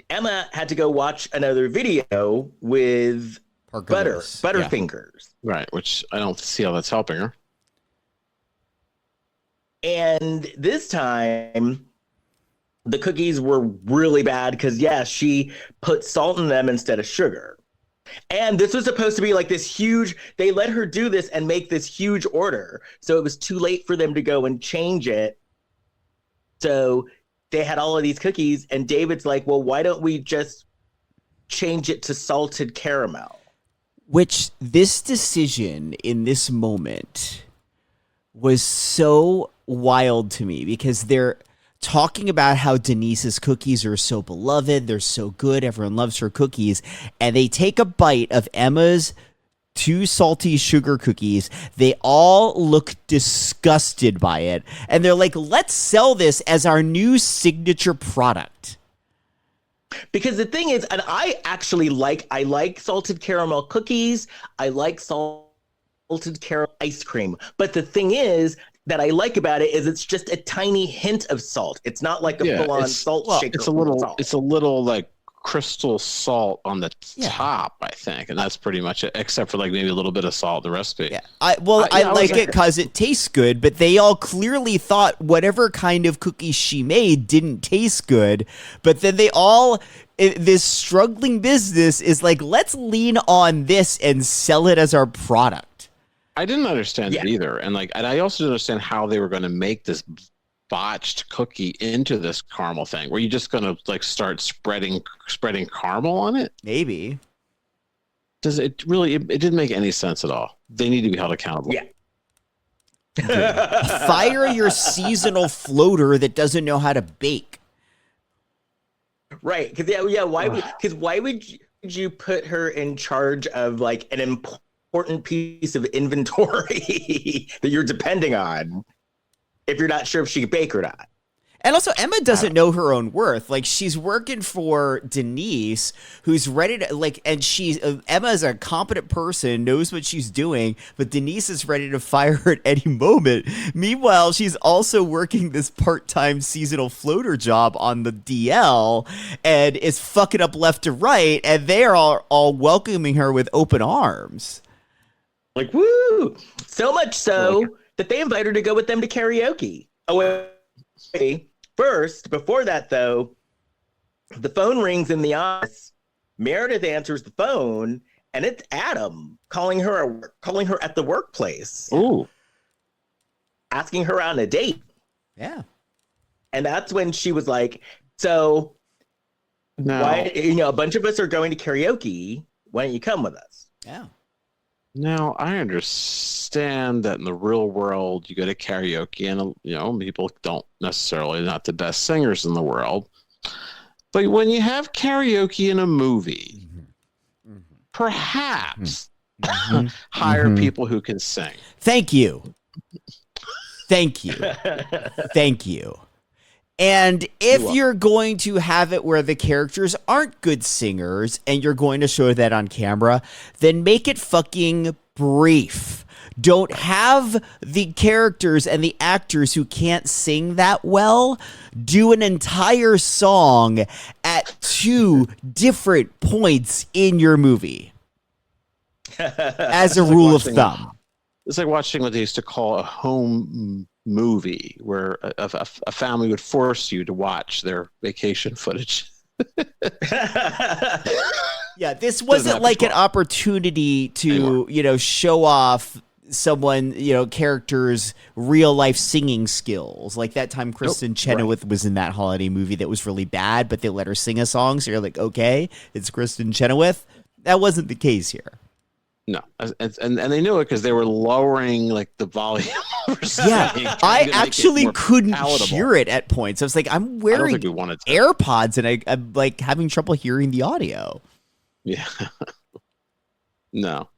Emma had to go watch another video with Butterfingers. Right, which I don't see how that's helping her. And this time, the cookies were really bad because, she put salt in them instead of sugar. And this was supposed to be like this huge, they let her do this and make this huge order. So it was too late for them to go and change it. So they had all of these cookies, and David's like, well, why don't we just change it to salted caramel? Which this decision in this moment was so wild to me, because they're talking about how Denise's cookies are so beloved, they're so good, everyone loves her cookies, and they take a bite of Emma's 2 salty sugar cookies. They all look disgusted by it, and they're like, let's sell this as our new signature product. Because the thing is, and I actually like salted caramel cookies, I like salted caramel ice cream, but the thing is that I like about it is it's just a tiny hint of salt. It's not like a full-on salt shaker. It's a little like crystal salt on the top, I think, and that's pretty much it, except for like maybe a little bit of salt in the recipe. Yeah, I like it because it tastes good, but they all clearly thought whatever kind of cookies she made didn't taste good. But then this struggling business is like, let's lean on this and sell it as our product. I didn't understand it either, and I also didn't understand how they were going to make this botched cookie into this caramel thing. Were you just going to like start spreading caramel on it? Maybe. Does it really? It didn't make any sense at all. They need to be held accountable. Yeah. Fire your seasonal floater that doesn't know how to bake. Right? Because why would you put her in charge of like an important piece of inventory that you're depending on if you're not sure if she can bake or not? And also, Emma doesn't know her own worth. Like, she's working for Denise, who's ready to, and Emma is a competent person, knows what she's doing, but Denise is ready to fire her at any moment. Meanwhile, she's also working this part-time seasonal floater job on the DL and is fucking up left to right, and they are all welcoming her with open arms. Like, woo! So much so that they invite her to go with them to karaoke. Oh, wait. First, before that though, the phone rings in the office. Meredith answers the phone, and it's Adam calling her at the workplace. Ooh. Asking her on a date. Yeah. And that's when she was like, so why, a bunch of us are going to karaoke. Why don't you come with us? Yeah. Now, I understand that in the real world, you go to karaoke and, people don't necessarily, not the best singers in the world. But when you have karaoke in a movie, perhaps hire people who can sing. Thank you. Thank you. Thank you. And if you're going to have it where the characters aren't good singers and you're going to show that on camera, then make it fucking brief. Don't have the characters and the actors who can't sing that well do an entire song at 2 different points in your movie. As a rule of thumb. It's like watching what they used to call a home movie, where a family would force you to watch their vacation footage. Yeah, this wasn't like an opportunity to, show off someone, characters' real life singing skills. Like that time Kristen Chenoweth was in that holiday movie that was really bad, but they let her sing a song. So you're like, okay, it's Kristen Chenoweth. That wasn't the case here. No, and they knew it because they were lowering like the volume. Yeah, I actually couldn't hear it at points. I was like, I'm wearing AirPods and I'm like having trouble hearing the audio. Yeah. No.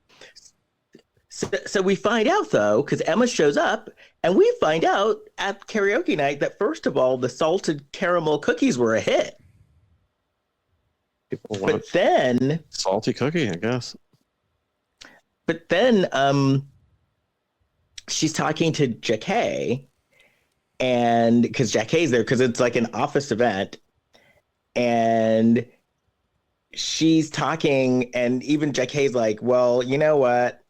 So we find out, though, because Emma shows up, and we find out at karaoke night that, first of all, the salted caramel cookies were a hit. But then... Salty cookie, I guess. But then she's talking to Jackee, and because Jackee's there, because it's like an office event, and she's talking, and even Jackee's like, well, you know what?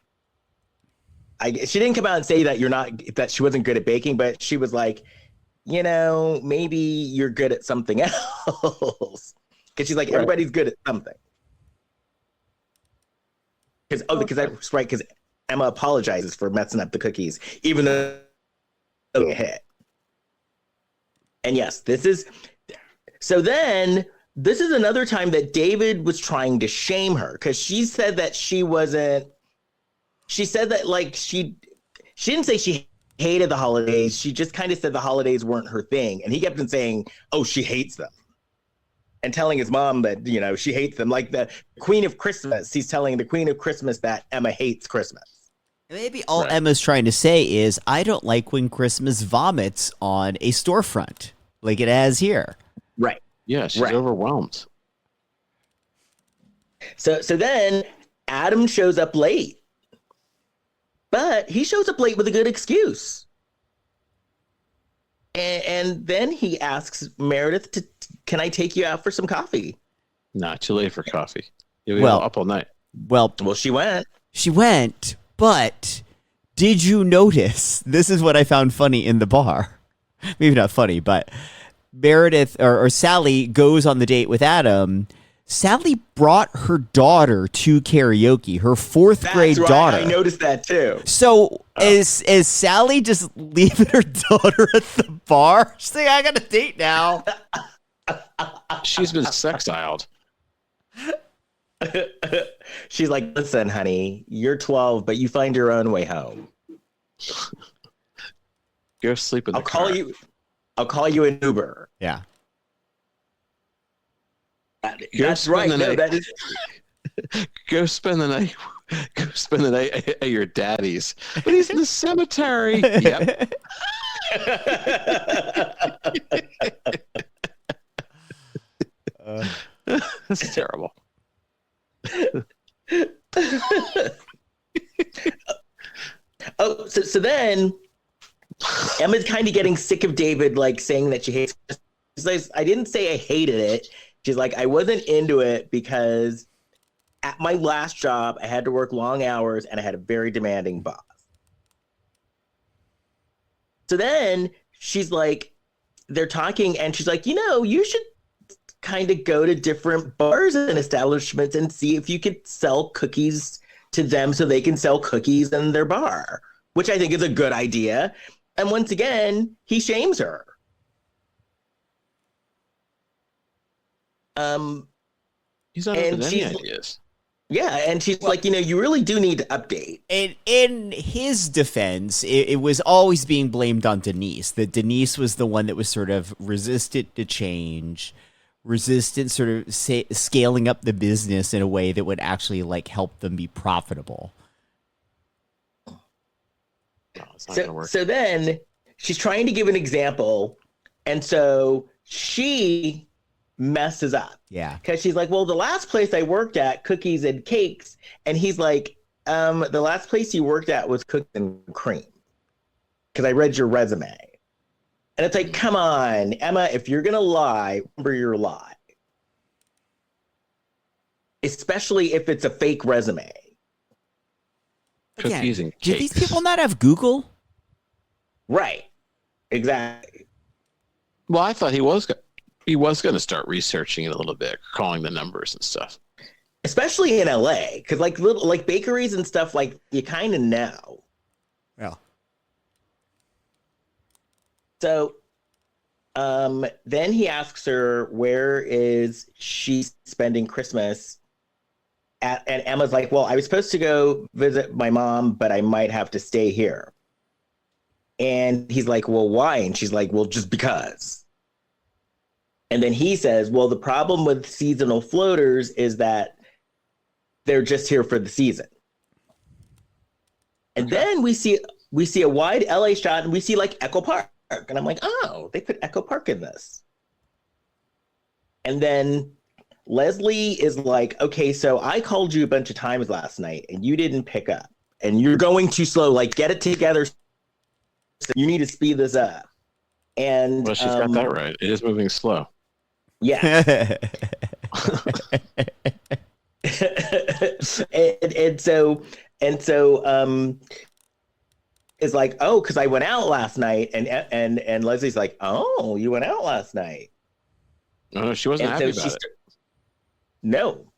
She didn't come out and say that she wasn't good at baking, but she was like, maybe you're good at something else. Because she's like, everybody's good at something. Because Emma apologizes for messing up the cookies, even though they hit. And yes, this is another time that David was trying to shame her, because she said that she wasn't. She said that she didn't say she hated the holidays. She just kind of said the holidays weren't her thing. And he kept on saying, oh, she hates them. And telling his mom that, she hates them. Like the Queen of Christmas. He's telling the Queen of Christmas that Emma hates Christmas. Maybe all Emma's trying to say is, I don't like when Christmas vomits on a storefront like it has here. Right. Yeah, she's overwhelmed. So then Adam shows up late. But he shows up late with a good excuse. And then he asks Meredith, can I take you out for some coffee? Nah, too late for coffee. You'll be up all night. Well, she went. She went, but did you notice? This is what I found funny in the bar. Maybe not funny, but Meredith or Sally goes on the date with Adam. Sally brought her daughter to karaoke, her 4th grade daughter. I noticed that too. So is Sally just leaving her daughter at the bar? She's like, I got a date now. She's been exiled. She's like, listen, honey, you're 12, but you find your own way home. Go sleep in the car. I'll call you an Uber. Yeah. That's right. No, that is. Go spend the night. Go spend the night at your daddy's. But he's in the cemetery. Yep. That's terrible. So then Emma's kind of getting sick of David, saying that she hates. She's like, I didn't say I hated it. She's like, I wasn't into it because at my last job, I had to work long hours and I had a very demanding boss. So then she's like, they're talking, and she's like, you should kind of go to different bars and establishments and see if you could sell cookies to them so they can sell cookies in their bar, which I think is a good idea. And once again, he shames her. He's not open to any ideas. Yeah, and she's like, you really do need to update. And in his defense, it was always being blamed on Denise. That Denise was the one that was sort of resistant to change, resistant sort of scaling up the business in a way that would actually like help them be profitable. So then she's trying to give an example, and so she messes up. Yeah. Because she's like, well, the last place I worked at, cookies and cakes. And he's like, the last place you worked at was cookies and cream. Because I read your resume. And it's like, come on, Emma, if you're going to lie, remember your lie. Especially if it's a fake resume. Cookies and cakes. Do these people not have Google? Right. Exactly. Well, I thought he was going to start researching it a little bit, calling the numbers and stuff. Especially in LA, because like bakeries and stuff, like you kind of know. Yeah. So, then he asks her, where is she spending Christmas at? And Emma's like, well, I was supposed to go visit my mom, but I might have to stay here. And he's like, well, why? And she's like, well, just because. And then he says, well, the problem with seasonal floaters is that they're just here for the season. And then we see a wide LA shot, and we see like Echo Park. And I'm like, oh, they put Echo Park in this. And then Leslie is like, okay, so I called you a bunch of times last night and you didn't pick up. And you're going too slow. Like, get it together. So you need to speed this up. And well, she's got that right. It is moving slow. Yeah. and so it's like, oh, because I went out last night, and Leslie's like, oh, you went out last night. No, she wasn't happy about it. No.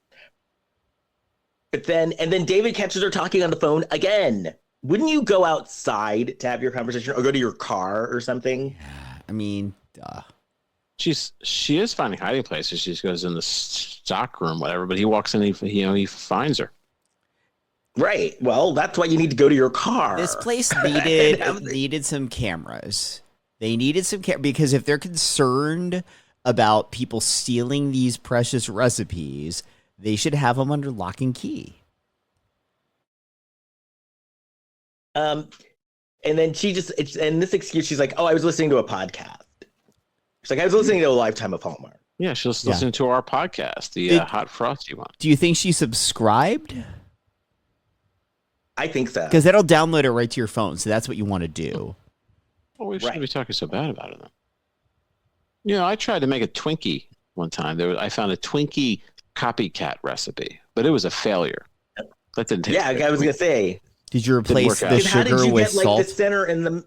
But then David catches her talking on the phone again. Wouldn't you go outside to have your conversation, or go to your car or something? Yeah, I mean, duh. She is finding hiding places. She goes in the stock room, whatever. But he walks in, he finds her. Right. Well, that's why you need to go to your car. This place needed some cameras. They needed some because if they're concerned about people stealing these precious recipes, they should have them under lock and key. And then and this excuse, she's like, oh, I was listening to a podcast. She's like, I was listening to a Lifetime of Hallmark. Yeah, she was listening to our podcast, the Hot Frosty one. Do you think she subscribed? I think so. Because that'll download it right to your phone, so that's what you want to do. Well, we shouldn't be talking so bad about it, then. I tried to make a Twinkie one time. I found a Twinkie copycat recipe, but it was a failure. That didn't taste good. I was going to say. Did you replace the sugar with salt? Like the center and the...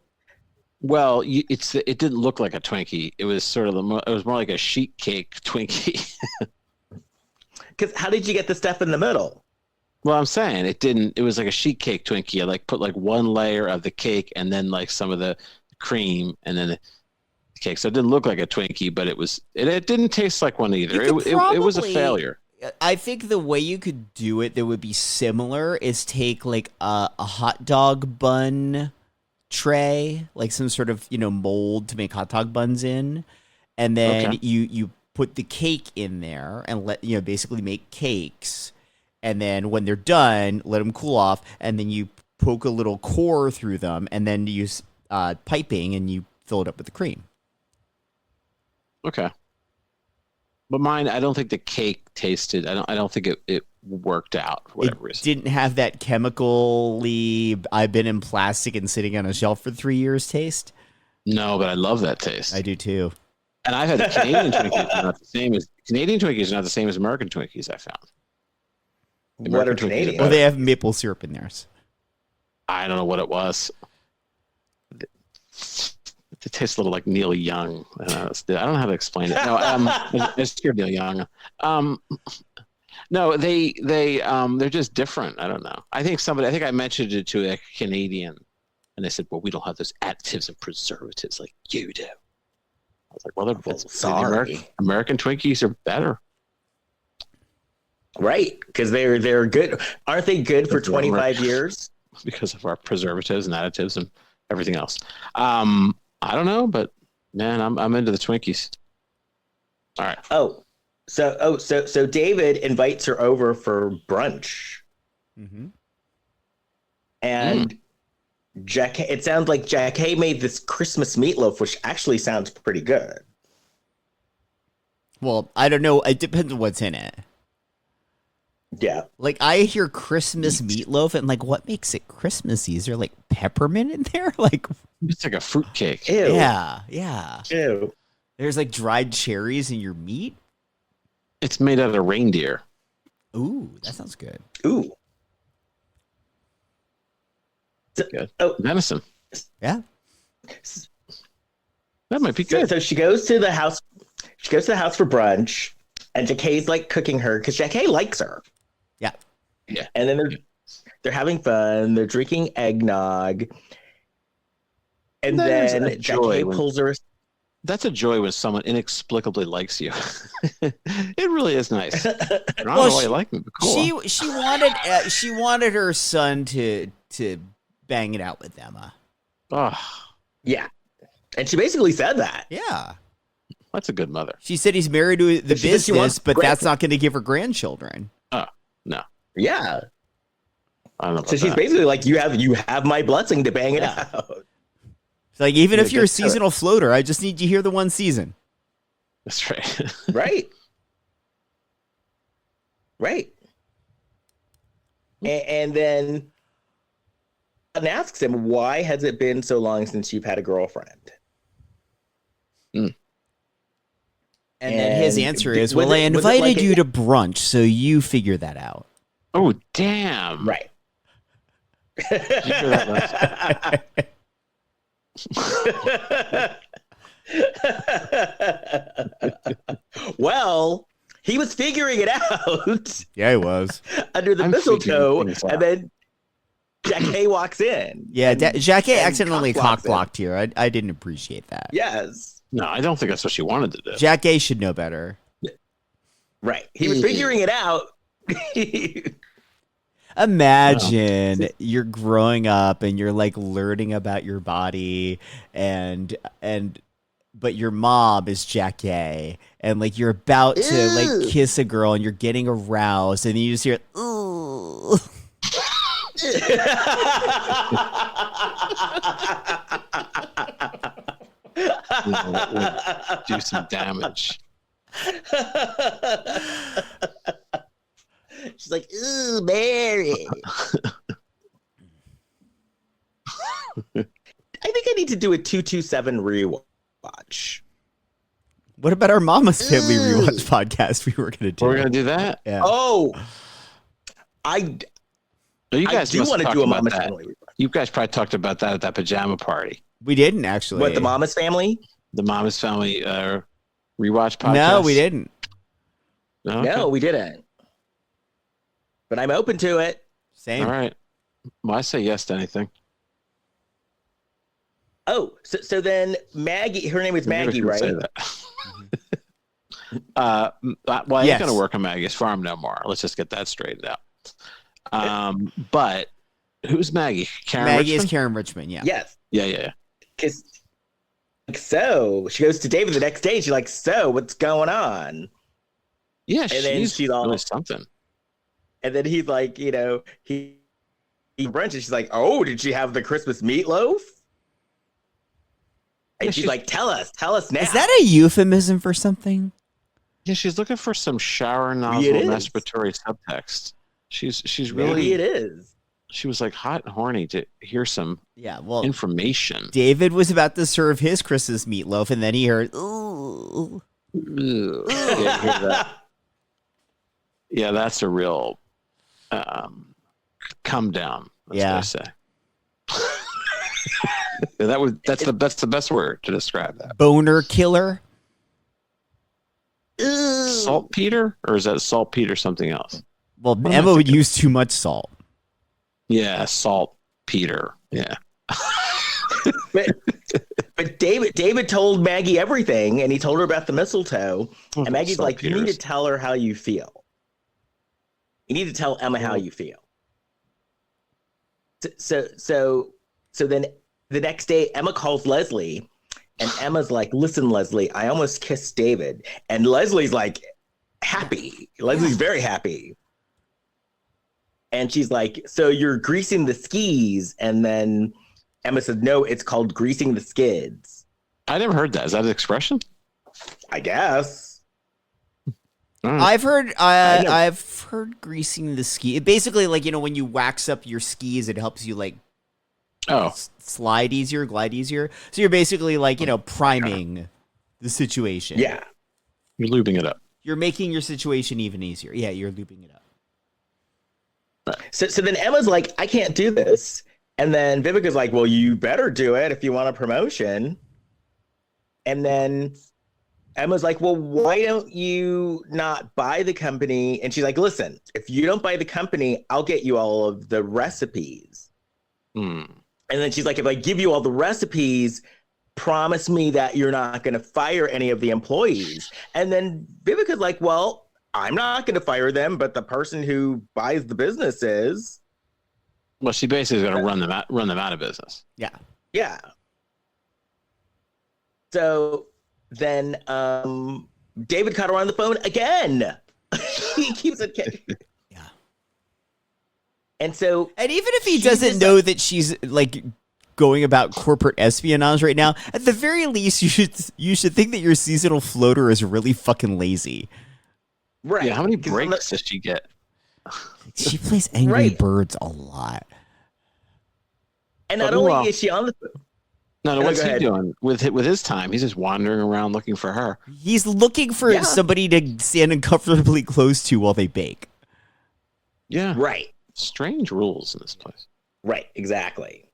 Well, it didn't look like a Twinkie. It was sort of it was more like a sheet cake Twinkie. Because how did you get the stuff in the middle? Well, I'm saying it didn't. It was like a sheet cake Twinkie. I put one layer of the cake and then some of the cream and then the cake. So it didn't look like a Twinkie, but it didn't taste like one either. It was a failure. I think the way you could do it that would be similar is take like a hot dog bun tray, like some sort of mold to make hot dog buns in, and then you put the cake in there and basically make cakes, and then when they're done, let them cool off, and then you poke a little core through them, and then use piping, and you fill it up with the cream. Okay. But mine, I don't think the cake tasted. I don't think it worked out for whatever reason. Didn't have that chemically I've been in plastic and sitting on a shelf for 3 years taste. No, but I love that taste. I do too. And I've had Canadian Twinkies. Canadian Twinkies are not the same as American Twinkies. I found. What are Canadian? Well, they have maple syrup in theirs. I don't know what it was. It tastes a little like Neil Young. I don't know how to explain it. No, it's Neil Young. No, they're just different. I don't know. I think I mentioned it to a Canadian, and they said, "Well, we don't have those additives and preservatives like you do." I was like, "Well, sorry. American Twinkies are better." Right, because they're good. Aren't they good for 25 years? Because of our preservatives and additives and everything else. I don't know, but man, I'm into the Twinkies. All right. So David invites her over for brunch. Mm-hmm. And Jackee, it sounds like Jackee made this Christmas meatloaf, which actually sounds pretty good. Well, I don't know. It depends on what's in it. Yeah. Like, I hear Christmas meatloaf, and like, what makes it Christmassy? Is there like peppermint in there? Like, it's like a fruit cake. Ew. Yeah. Ew. There's like dried cherries in your meat. It's made out of reindeer. Ooh, that sounds good. Ooh. Good. Venison. Yeah. That might be good. So she goes to the house. She goes to the house for brunch, and Jackee's like cooking her because Jackee likes her. Yeah. And then they're having fun. They're drinking eggnog. And then Jackee pulls her. That's a joy when someone inexplicably likes you. It really is nice. I don't know why you like me, but cool. She wanted her son to bang it out with Emma. Oh, yeah. And she basically said that. Yeah. That's a good mother. She said he's married to the business, but that's not going to give her grandchildren. Oh, no. Yeah. I don't know about so she's that. basically like, you have my blessing to bang it out. It's like, even if you're a seasonal floater, I just need you here the one season. That's right. Right. And then and asks him, why has it been so long since you've had a girlfriend? And then his answer is, well, I invited you to brunch, so you figure that out. Oh, damn. Right. Did you hear that Well, he was figuring it out. Yeah, he was. Under the mistletoe, and then Jackee walks in. Yeah, Jackee accidentally cock-blocked here. I didn't appreciate that. Yes. No, I don't think that's what she wanted to do. Jackee should know better. Right. He was figuring it out. Imagine you're growing up and you're like learning about your body but your mom is Jackee and like you're about to like kiss a girl and you're getting aroused and then you just hear ooh. Do some damage. She's like, ooh, Mary. I think I need to do a 227 rewatch. What about our Mama's Family Rewatch podcast we were going to do? We're going to do that? Yeah. Oh, you guys do want to do a Mama's Family rewatch. You guys probably talked about that at that pajama party. We didn't, actually. What, the Mama's Family? The Mama's Family rewatch podcast? No, we didn't. Okay. No, we didn't. But I'm open to it. Same. All right. Well, I say yes to anything. Oh, so then Maggie, her name is Maggie, right? Say that. Well, I ain't going to work on Maggie's farm no more. Let's just get that straightened out. But who's Maggie? Maggie is Caryn Richmond, yeah. Yes. Yeah. Because so she goes to David the next day. She's like, so what's going on? Yeah, and then she's all really something. And then he's like, he brunch, and she's like, oh, did she have the Christmas meatloaf? And she's like, tell us now. Is that a euphemism for something? Yeah, she's looking for some shower nozzle masturbatory subtext. She's really. Maybe it is. She was like hot and horny to hear some information. David was about to serve his Christmas meatloaf, and then he heard, ooh. Yeah, hear that. Yeah, that's a real come down. That's what I say. That's the best word to describe that. Boner killer. Saltpeter, or is that saltpeter something else? Well, Emma would use too much salt. Yeah, saltpeter. Yeah. But David told Maggie everything, and he told her about the mistletoe. And Maggie's like, you need to tell her how you feel. You need to tell Emma how you feel. So then the next day, Emma calls Leslie, and Emma's like, listen, Leslie, I almost kissed David. And Leslie's like happy. Leslie's very happy. And she's like, so you're greasing the skis. And then Emma said, no, it's called greasing the skids. I never heard that. Is that an expression? I guess. I've heard greasing the ski. Basically, like, when you wax up your skis, it helps you like slide easier, glide easier. So you're basically like, priming the situation. Yeah. You're lubing it up. You're making your situation even easier. Yeah, you're lubing it up. So then Emma's like, I can't do this. And then Vivica's like, well, you better do it if you want a promotion. And then Emma's like, well, why don't you not buy the company? And she's like, listen, if you don't buy the company, I'll get you all of the recipes. And then she's like, if I give you all the recipes, promise me that you're not going to fire any of the employees. And then Vivica's like, well, I'm not going to fire them, but the person who buys the business is. Well, she basically is going to run them out of business. Yeah. Yeah. So then David caught her on the phone again. He keeps it. Yeah. And even if he doesn't know that she's like going about corporate espionage right now, at the very least, you should think that your seasonal floater is really fucking lazy. Right. Yeah, how many breaks does she get? She plays Angry Birds a lot. And not only is she on the phone. No, what's he doing with his time? He's just wandering around looking for her. He's looking for somebody to stand uncomfortably close to while they bake. Yeah. Right. Strange rules in this place. Right, exactly.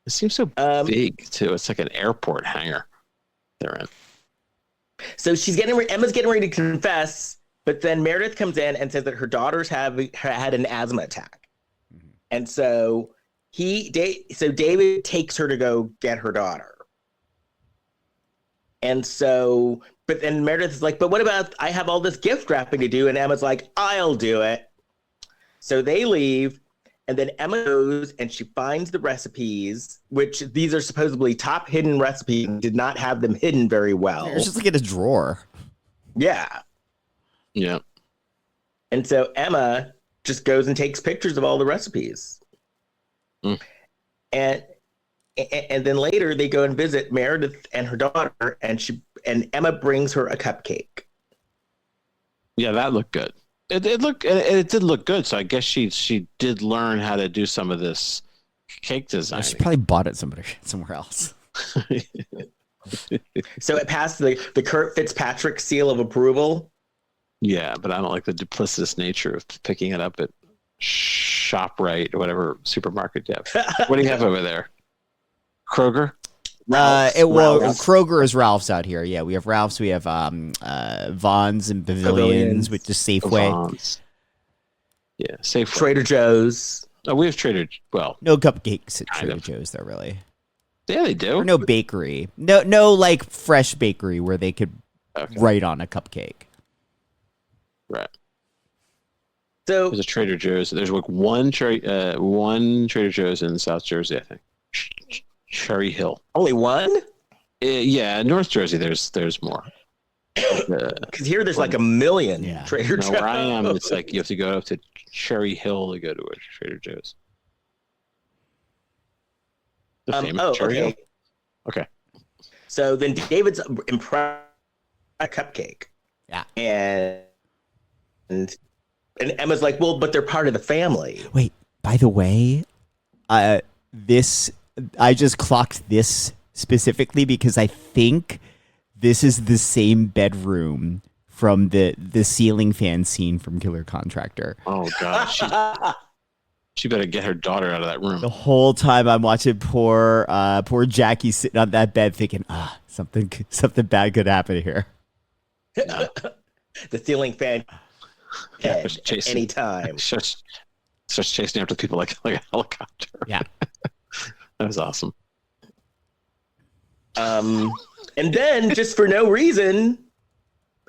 It seems so big, too. It's like an airport hangar they're in. So Emma's getting ready to confess, but then Meredith comes in and says that her daughter's had an asthma attack. And so David takes her to go get her daughter. And so, but then Meredith is like, but what about, I have all this gift wrapping to do. And Emma's like, I'll do it. So they leave. And then Emma goes and she finds the recipes, which these are supposedly top hidden recipes, and did not have them hidden very well. They're just like in a drawer. Yeah. Yeah. And so Emma just goes and takes pictures of all the recipes. And then later they go and visit Meredith and her daughter, and Emma brings her a cupcake. Yeah, that looked good. It did look good. So I guess she did learn how to do some of this cake design. She probably bought it somewhere else. So it passed the Kurt Fitzpatrick seal of approval. Yeah, but I don't like the duplicitous nature of picking it up at ShopRite or whatever supermarket you have. What do you have over there? Kroger? Ralph's. Kroger is Ralph's out here. Yeah, we have Ralph's. We have Vons and Pavilions, which is Safeway. Vons. Yeah, Safeway. Trader Joe's. Oh, we have no cupcakes at Trader Joe's, though, really. Yeah, they do. Or no bakery. No, like fresh bakery where they could write on a cupcake. Right. So there's a Trader Joe's. There's like one Trader Joe's in South Jersey, I think. Cherry Hill. Only one? Yeah, North Jersey. There's more. Because here there's like a million Trader Joe's. Where I am, it's like you have to go up to Cherry Hill to go to a Trader Joe's. The famous Cherry Hill. Okay. So then David's impressed a cupcake. Yeah. And Emma's like, well, but they're part of the family. Wait, by the way, I just clocked this specifically because I think this is the same bedroom from the ceiling fan scene from Killer Contractor. Oh gosh. She better get her daughter out of that room. The whole time I'm watching poor Jackee sitting on that bed thinking, something bad could happen here. The ceiling fan head at any time. Starts chasing after people like a helicopter. Yeah. That was awesome. And then, just for no reason,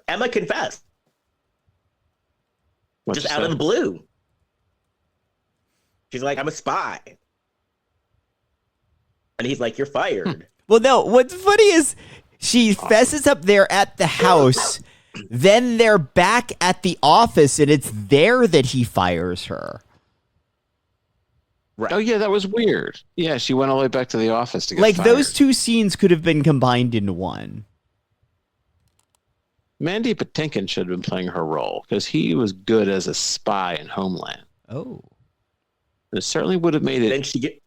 Emma confessed. What'd Just you out say? of the blue. She's like, I'm a spy. And he's like, you're fired. Well, no, what's funny is she fesses up there at the house, then they're back at the office, and it's there that he fires her. Right. Oh, yeah, that was weird. Yeah, she went all the way back to the office to get Like, fired. those two scenes could have been combined into one. Mandy Patinkin should have been playing her role because he was good as a spy in Homeland. Oh. It certainly would have made Then it she get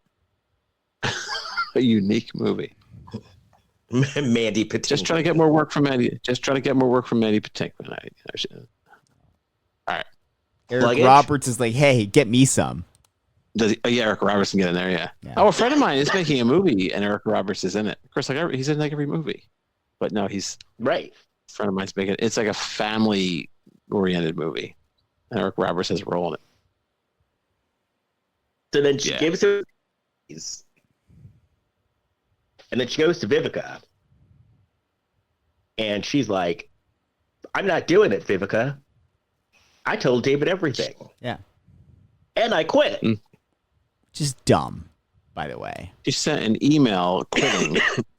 a unique movie. Mandy Patinkin. Just trying to get more work from Mandy. Patinkin. All right. Eric Luggage? Roberts is like, hey, get me some. Does he, yeah, Eric Roberts can get in there. Yeah. Yeah. Oh, a friend of mine is making a movie, and Eric Roberts is in it. Of course, he's in like every movie, but no, he's right. a friend of mine's making it. It's like a family-oriented movie. And Eric Roberts has a role in it. So then she Yeah. gives her and then she goes to Vivica. And she's like, I'm not doing it, Vivica. I told David everything. Yeah. And I quit. Which is dumb, by the way. She sent an email quitting,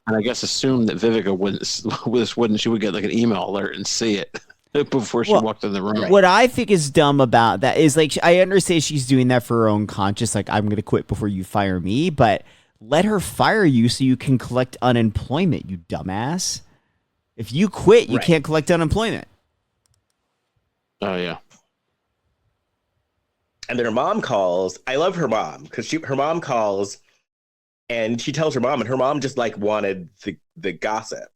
and I guess assumed that Vivica she would get like an email alert and see it before she walked in the room. What I think is dumb about that is, like, I understand she's doing that for her own conscience, like, I'm going to quit before you fire me, but let her fire you so you can collect unemployment, you dumbass. If you quit, you can't collect unemployment. Oh, yeah. And then her mom calls. I love her mom because her mom calls and she tells her mom, and her mom just like wanted the gossip.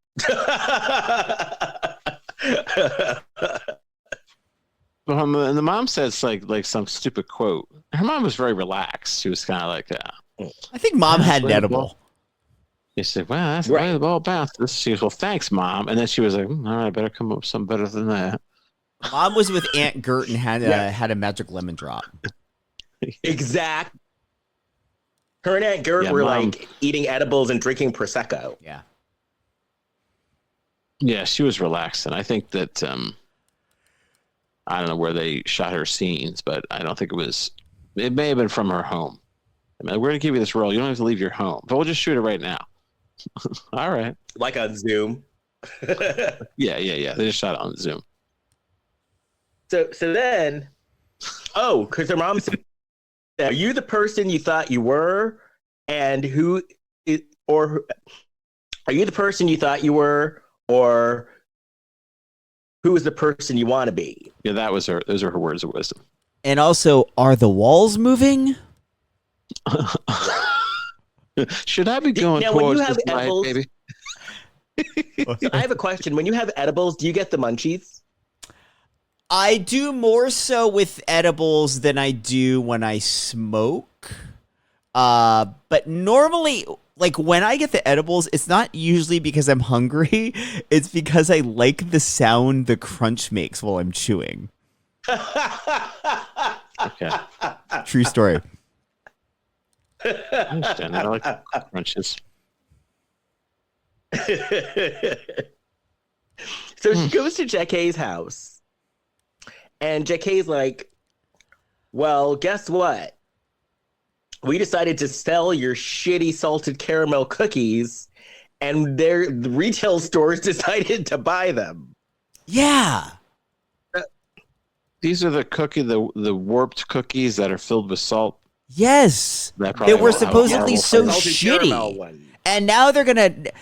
And the mom says like some stupid quote. Her mom was very relaxed. She was kind of like, I think mom had an edible. She said, well, that's the way the ball bounced. She goes, well, thanks, Mom. And then she was like, all right, I better come up with something better than that. Mom was with Aunt Gert and had a magic lemon drop. Exact. Her and Aunt Gert were like eating edibles and drinking Prosecco. Yeah. Yeah, she was relaxed. And I think that, I don't know where they shot her scenes, but I don't think it may have been from her home. I mean, we're going to give you this role. You don't have to leave your home, but we'll just shoot it right now. All right. Like on Zoom. Yeah. They just shot it on Zoom. So then, because her mom said, are you the person you thought you were? And are you the person you thought you were? Or who is the person you want to be? Yeah, those are her words of wisdom. And also, are the walls moving? Should I be going now, when towards you have this light, edibles, baby? I have a question. When you have edibles, do you get the munchies? I do more so with edibles than I do when I smoke. But normally, like when I get the edibles, it's not usually because I'm hungry. It's because I like the sound the crunch makes while I'm chewing. Okay. True story. I understand. I like crunches. So she goes to Jackee's house, and Jackee's like, well, guess what? We decided to sell your shitty salted caramel cookies, and the retail stores decided to buy them. Yeah. These are the warped cookies that are filled with salt. Yes. They were supposedly so shitty. And now they're going to,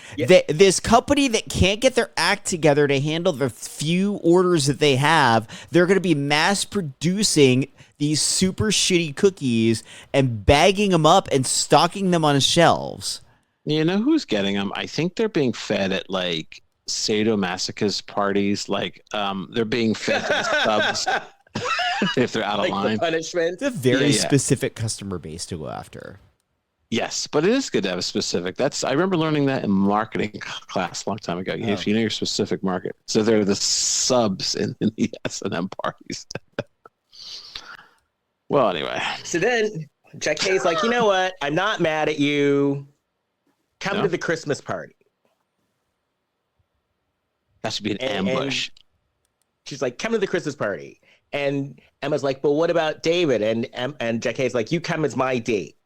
this company that can't get their act together to handle the few orders that they have, they're going to be mass producing these super shitty cookies and bagging them up and stocking them on shelves. You know who's getting them? I think they're being fed at like sadomasochist parties. Like they're being fed to the subs. if they're out of like line. the punishment. It's a very Yeah, yeah. specific customer base to go after. Yes, but it is good to have a specific. I remember learning that in marketing class a long time ago. If you know your specific market, so they're the subs in the S&M parties. Well, anyway, So then Jackee's like, you know what? I'm not mad at you. Come No? to the Christmas party. that should be an And- ambush. She's like, come to the Christmas party. And Emma's like, but what about David? And Jackee's like, you come as my date.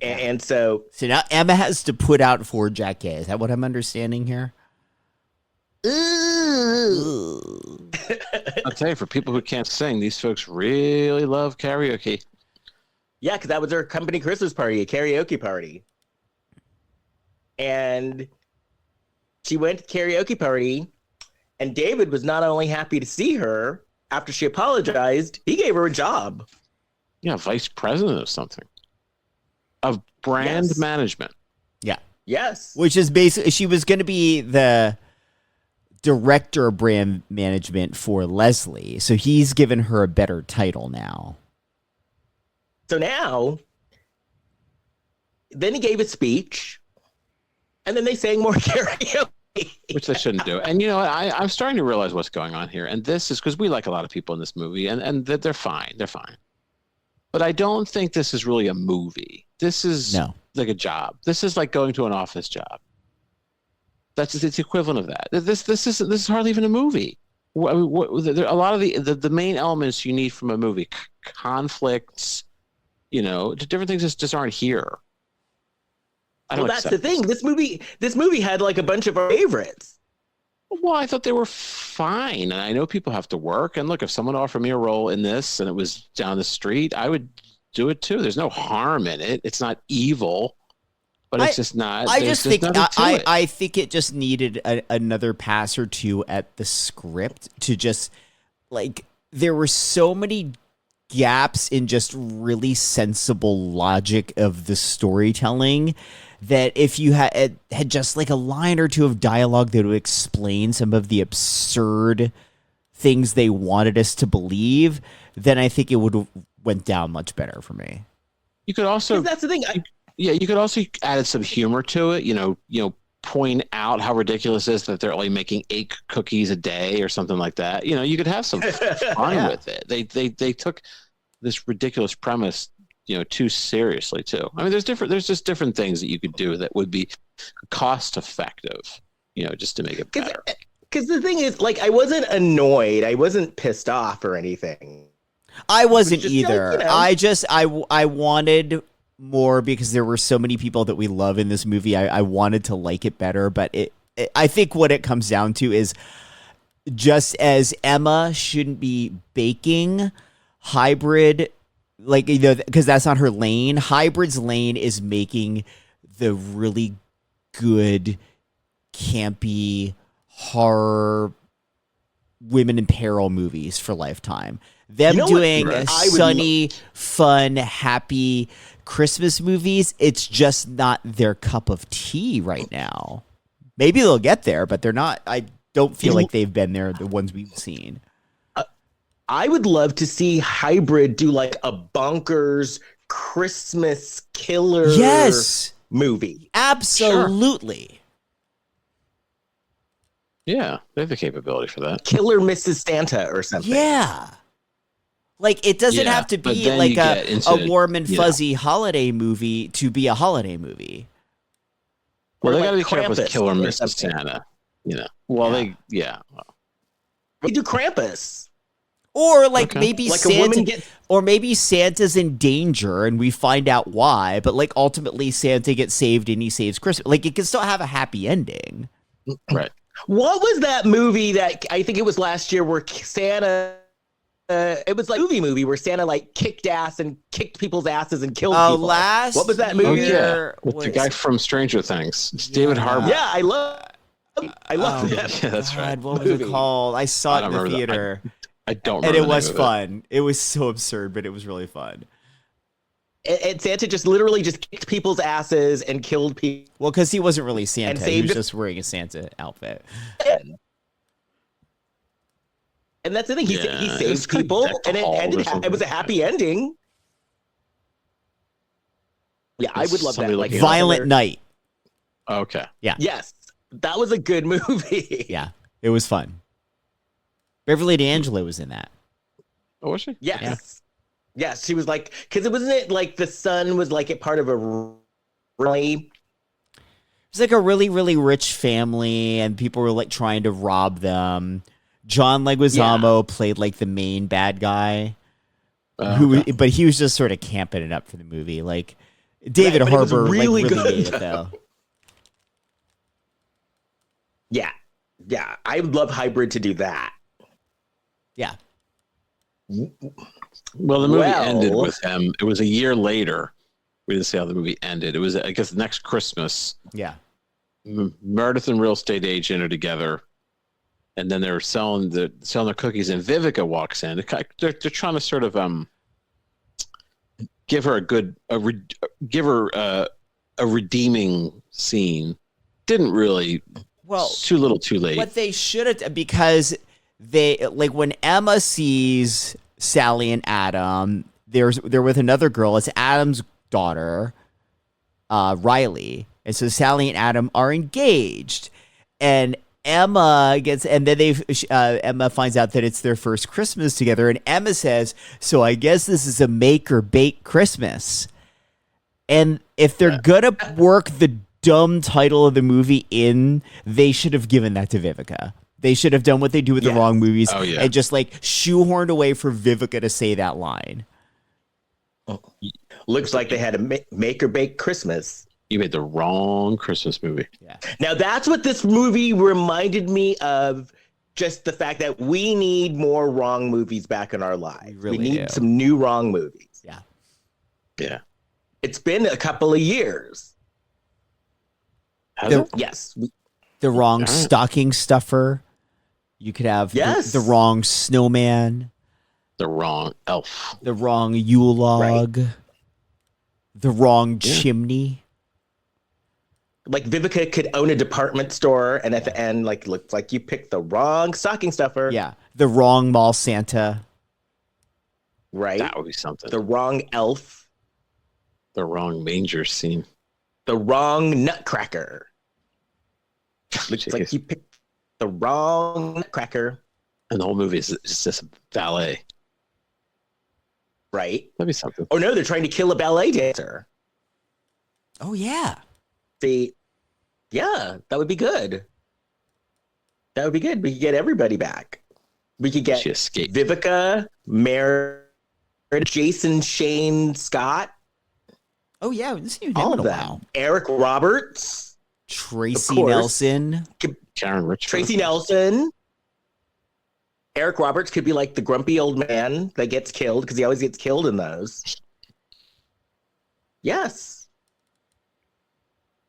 And so So now Emma has to put out for Jackee. Is that what I'm understanding here? I'll tell you, for people who can't sing, these folks really love karaoke. yeah, because that was her company Christmas party, a karaoke party. And she went to the karaoke party, and David was not only happy to see her after she apologized, he gave her a job. Yeah, vice president of something, of brand Yes. management. Yes. Which is basically, she was going to be the director of brand management for Leslie. So he's given her a better title now. So now, then he gave a speech, and then they sang more karaoke. Which they shouldn't do. And you know what? I'm starting to realize what's going on here. And this is because we like a lot of people in this movie, and they're fine. They're fine. But I don't think this is really a movie. This is like a job. This is like going to an office job. It's the equivalent of that. This is hardly even a movie. A lot of the main elements you need from a movie, conflicts, different things just aren't here. Well, that's the thing. This movie had like a bunch of our favorites. Well, I thought they were fine. And I know people have to work. And look, if someone offered me a role in this and it was down the street, I would do it too. There's no harm in it. It's not evil, but it's just not. I think it just needed another pass or two at the script to just, like, there were so many gaps in just really sensible logic of the storytelling that if you had just like a line or two of dialogue that would explain some of the absurd things they wanted us to believe, then I think it would have went down much better for me. You could also, that's the thing. you could also add some humor to it. Point out how ridiculous it is that they're only making 8 cookies a day or something like that. You could have some fun with it. They took this ridiculous premise too seriously too. I mean, there's just different things that you could do that would be cost effective, just to make it better. Because the thing is, like, I wasn't annoyed. I wasn't pissed off or anything. I wasn't just either. like, I wanted more because there were so many people that we love in this movie. I wanted to like it better, but I think what it comes down to is just as Emma shouldn't be baking, Hybrid, because that's not her lane. Hybrid's lane is making the really good, campy horror women in peril movies for Lifetime. Them doing sunny, fun, happy Christmas movies, it's just not their cup of tea right now. Maybe they'll get there, but they're not. I don't feel like they've been there, the ones we've seen. I would love to see Hybrid do like a bonkers Christmas killer movie. Absolutely. Sure. Yeah, they have the capability for that. Killer Mrs. Santa or something. Yeah. Like, it doesn't have to be like a warm and fuzzy holiday movie to be a holiday movie. Well, Or they like got to be careful with Krampus Killer or Mrs. something. Santa. We do Krampus. Or maybe Like Santa, a woman gets... or maybe Santa's in danger and we find out why, but like ultimately Santa gets saved and he saves Christmas. Like, it can still have a happy ending. Right. What was that movie that I think it was last year where Santa? It was like a movie where Santa like kicked ass and kicked people's asses and killed people. What was that movie? With the guy from Stranger Things, it's David Harbour. Yeah, I love that. Yeah, that's right. What was it called? I saw it in the theater. I don't remember. And it the was name of fun. It was so absurd, but it was really fun. And Santa just literally just kicked people's asses and killed people. Well, because he wasn't really Santa. He saved was it. just wearing a Santa outfit. And that's the thing. He Yeah, saves it's kind of people, decked and it halls or ended. something It was a like that. happy ending. Yeah, I would love that. Somebody Like looking Violent another- Night. Okay. Yes, that was a good movie. Yeah, it was fun. Beverly D'Angelo was in that. Oh, was she? Yes. Yeah. Yes, she was like, because it wasn't it like the son was like a part of a really. It's like a really, really rich family, and people were like trying to rob them. John Leguizamo played like the main bad guy, Okay. but he was just sort of camping it up for the movie. Like David Right, but it was Harbour really like really good, made it though. Yeah, yeah, I would love Hybrid to do that. Yeah. Well, the movie Well- ended with him. It was a year later. We didn't see how the movie ended. It was, I guess, next Christmas. Yeah. Meredith and real estate agent are together, and then they're selling their cookies. And Vivica walks in. They're trying to sort of give her a redeeming scene. Didn't really. Well, Too little, too late. what they should have, because they like when Emma sees Sally and Adam, they're with another girl. It's Adam's daughter, Riley, and so Sally and Adam are engaged, and Emma gets, and then Emma finds out that it's their first Christmas together, and Emma says, "So I guess this is a make or bake Christmas." And if they're gonna work the dumb title of the movie in, they should have given that to Vivica. They should have done what they do with the wrong movies and just like shoehorned away for Vivica to say that line. Looks like they had a make or bake Christmas. You made the wrong Christmas movie. Yeah. Now that's what this movie reminded me of. Just the fact that we need more wrong movies back in our lives. really we need do. some new wrong movies. Yeah. Yeah. It's been a couple of years. Has it? Yes. The wrong stocking stuffer. You could have Yes. the wrong snowman, The wrong elf. the wrong Yule log, the wrong Yeah. chimney. Like Vivica could own a department store, and at the end, like looks like you picked the wrong stocking stuffer. Yeah. The wrong mall Santa. Right. That would be something. The wrong elf. The wrong manger scene. The wrong nutcracker. Looks Jeez. like you picked the wrong nutcracker. And the whole movie is just ballet. Right. That'd be something. Oh no, they're trying to kill a ballet dancer. Oh yeah. See, yeah, that would be good. That would be good. We could get everybody back. We could get She escaped. Vivica, Meredith, Jason, Shane, Scott, Oh yeah. We haven't seen him all in of a them. while. Eric Roberts, Tracy course. Nelson. Caryn Richmond. Tracy Nelson. Eric Roberts could be like the grumpy old man that gets killed because he always gets killed in those. Yes.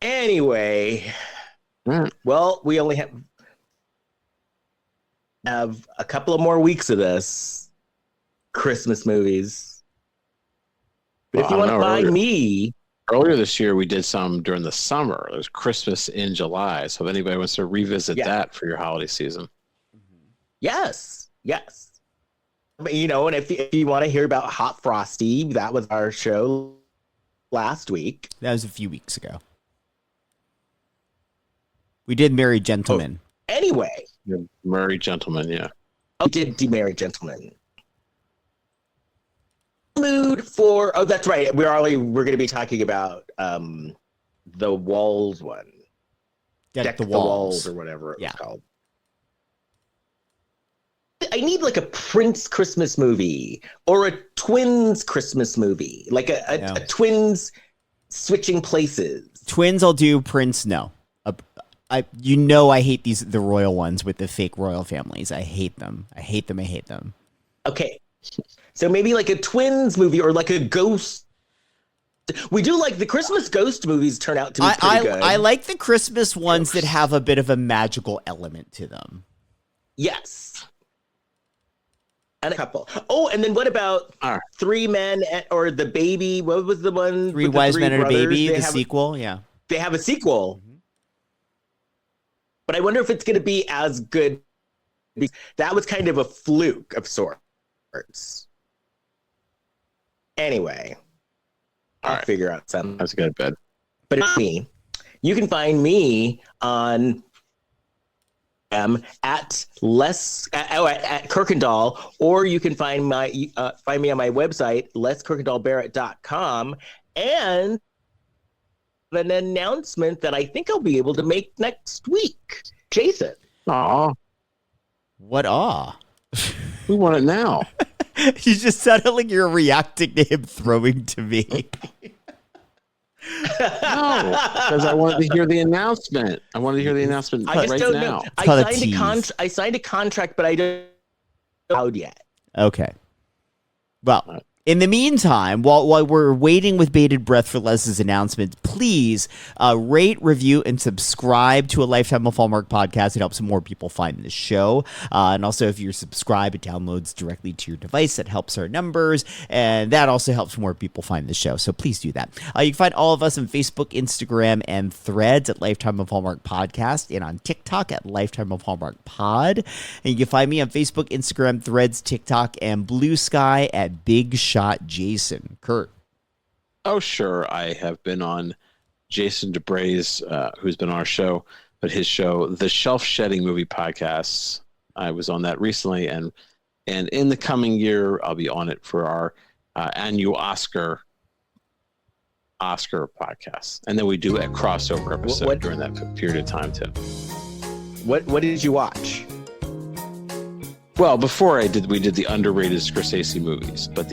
Anyway, well, we only have a couple of more weeks of this Christmas movies. But if you Well, I want to don't know, buy earlier- me, Earlier this year, we did some during the summer. It was Christmas in July. So if anybody wants to revisit that for your holiday season. yes, yes. But, you know, and if you want to hear about Hot Frosty, that was our show last week. That was a few weeks ago. We did Married Gentlemen. Anyway, Murray Gentleman, yeah. I did Demarried Gentlemen. Mood for that's right. We're going to be talking about the Walls one. Deck the Walls Walls. or whatever it Yeah. was called. I need like a Prince Christmas movie or a twins Christmas movie, like a twins switching places. Twins, I'll do. Prince, no. I hate the royal ones with the fake royal families. I hate them. I hate them. I hate them. Okay, so maybe like a twins movie or like a ghost. We do like the Christmas ghost movies turn out to be pretty good. I like the Christmas ones that have a bit of a magical element to them. Yes. And a couple. Oh, and then what about Three Men or The Baby? What was the one? Three with the Wise three Men and a brothers? Baby, They the have- sequel. Yeah. They have a sequel. But I wonder if it's going to be as good That was kind of a fluke of sorts. Anyway, I'll figure out something. I have to go to bed. But it's me. You can find me on at Kirkendall, or you can find me on my website, leskirkendallbarrett.com, and an announcement that I think I'll be able to make next week. Jason. Aw. What awe? We want it now. You just sounded like you're reacting to him throwing to me. No, because I wanted to hear the announcement. I wanted to hear the announcement I just right don't now. know. called a I signed a contract, but I don't know out yet. Okay. Well, in the meantime, while we're waiting with bated breath for Les's announcement, please rate, review, and subscribe to a Lifetime of Hallmark podcast. It helps more people find the show. And also, if you're subscribed, it downloads directly to your device. That helps our numbers, and that also helps more people find the show. So please do that. You can find all of us on Facebook, Instagram, and Threads at Lifetime of Hallmark Podcast, and on TikTok at Lifetime of Hallmark Pod. And you can find me on Facebook, Instagram, Threads, TikTok, and Blue Sky at Big Shot Jason. Kurt. Oh, sure. I have been on Jason DeBray's, who's been on our show, but his show, the Shelf Shedding Movie Podcasts. I was on that recently, and in the coming year, I'll be on it for our annual Oscar podcast, and then we do a crossover episode during that period of time too. What did you watch? Well, before we did the underrated Scorsese movies, but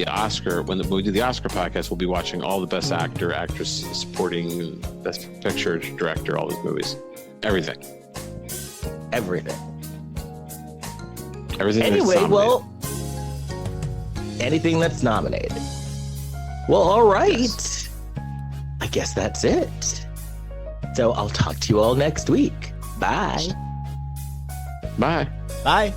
when we do the Oscar podcast, we'll be watching all the best actor, actress, supporting, best picture, director, all these movies. Everything. Anyway, anything that's nominated. Well, all right. Yes. I guess that's it. So I'll talk to you all next week. Bye. Bye. Bye.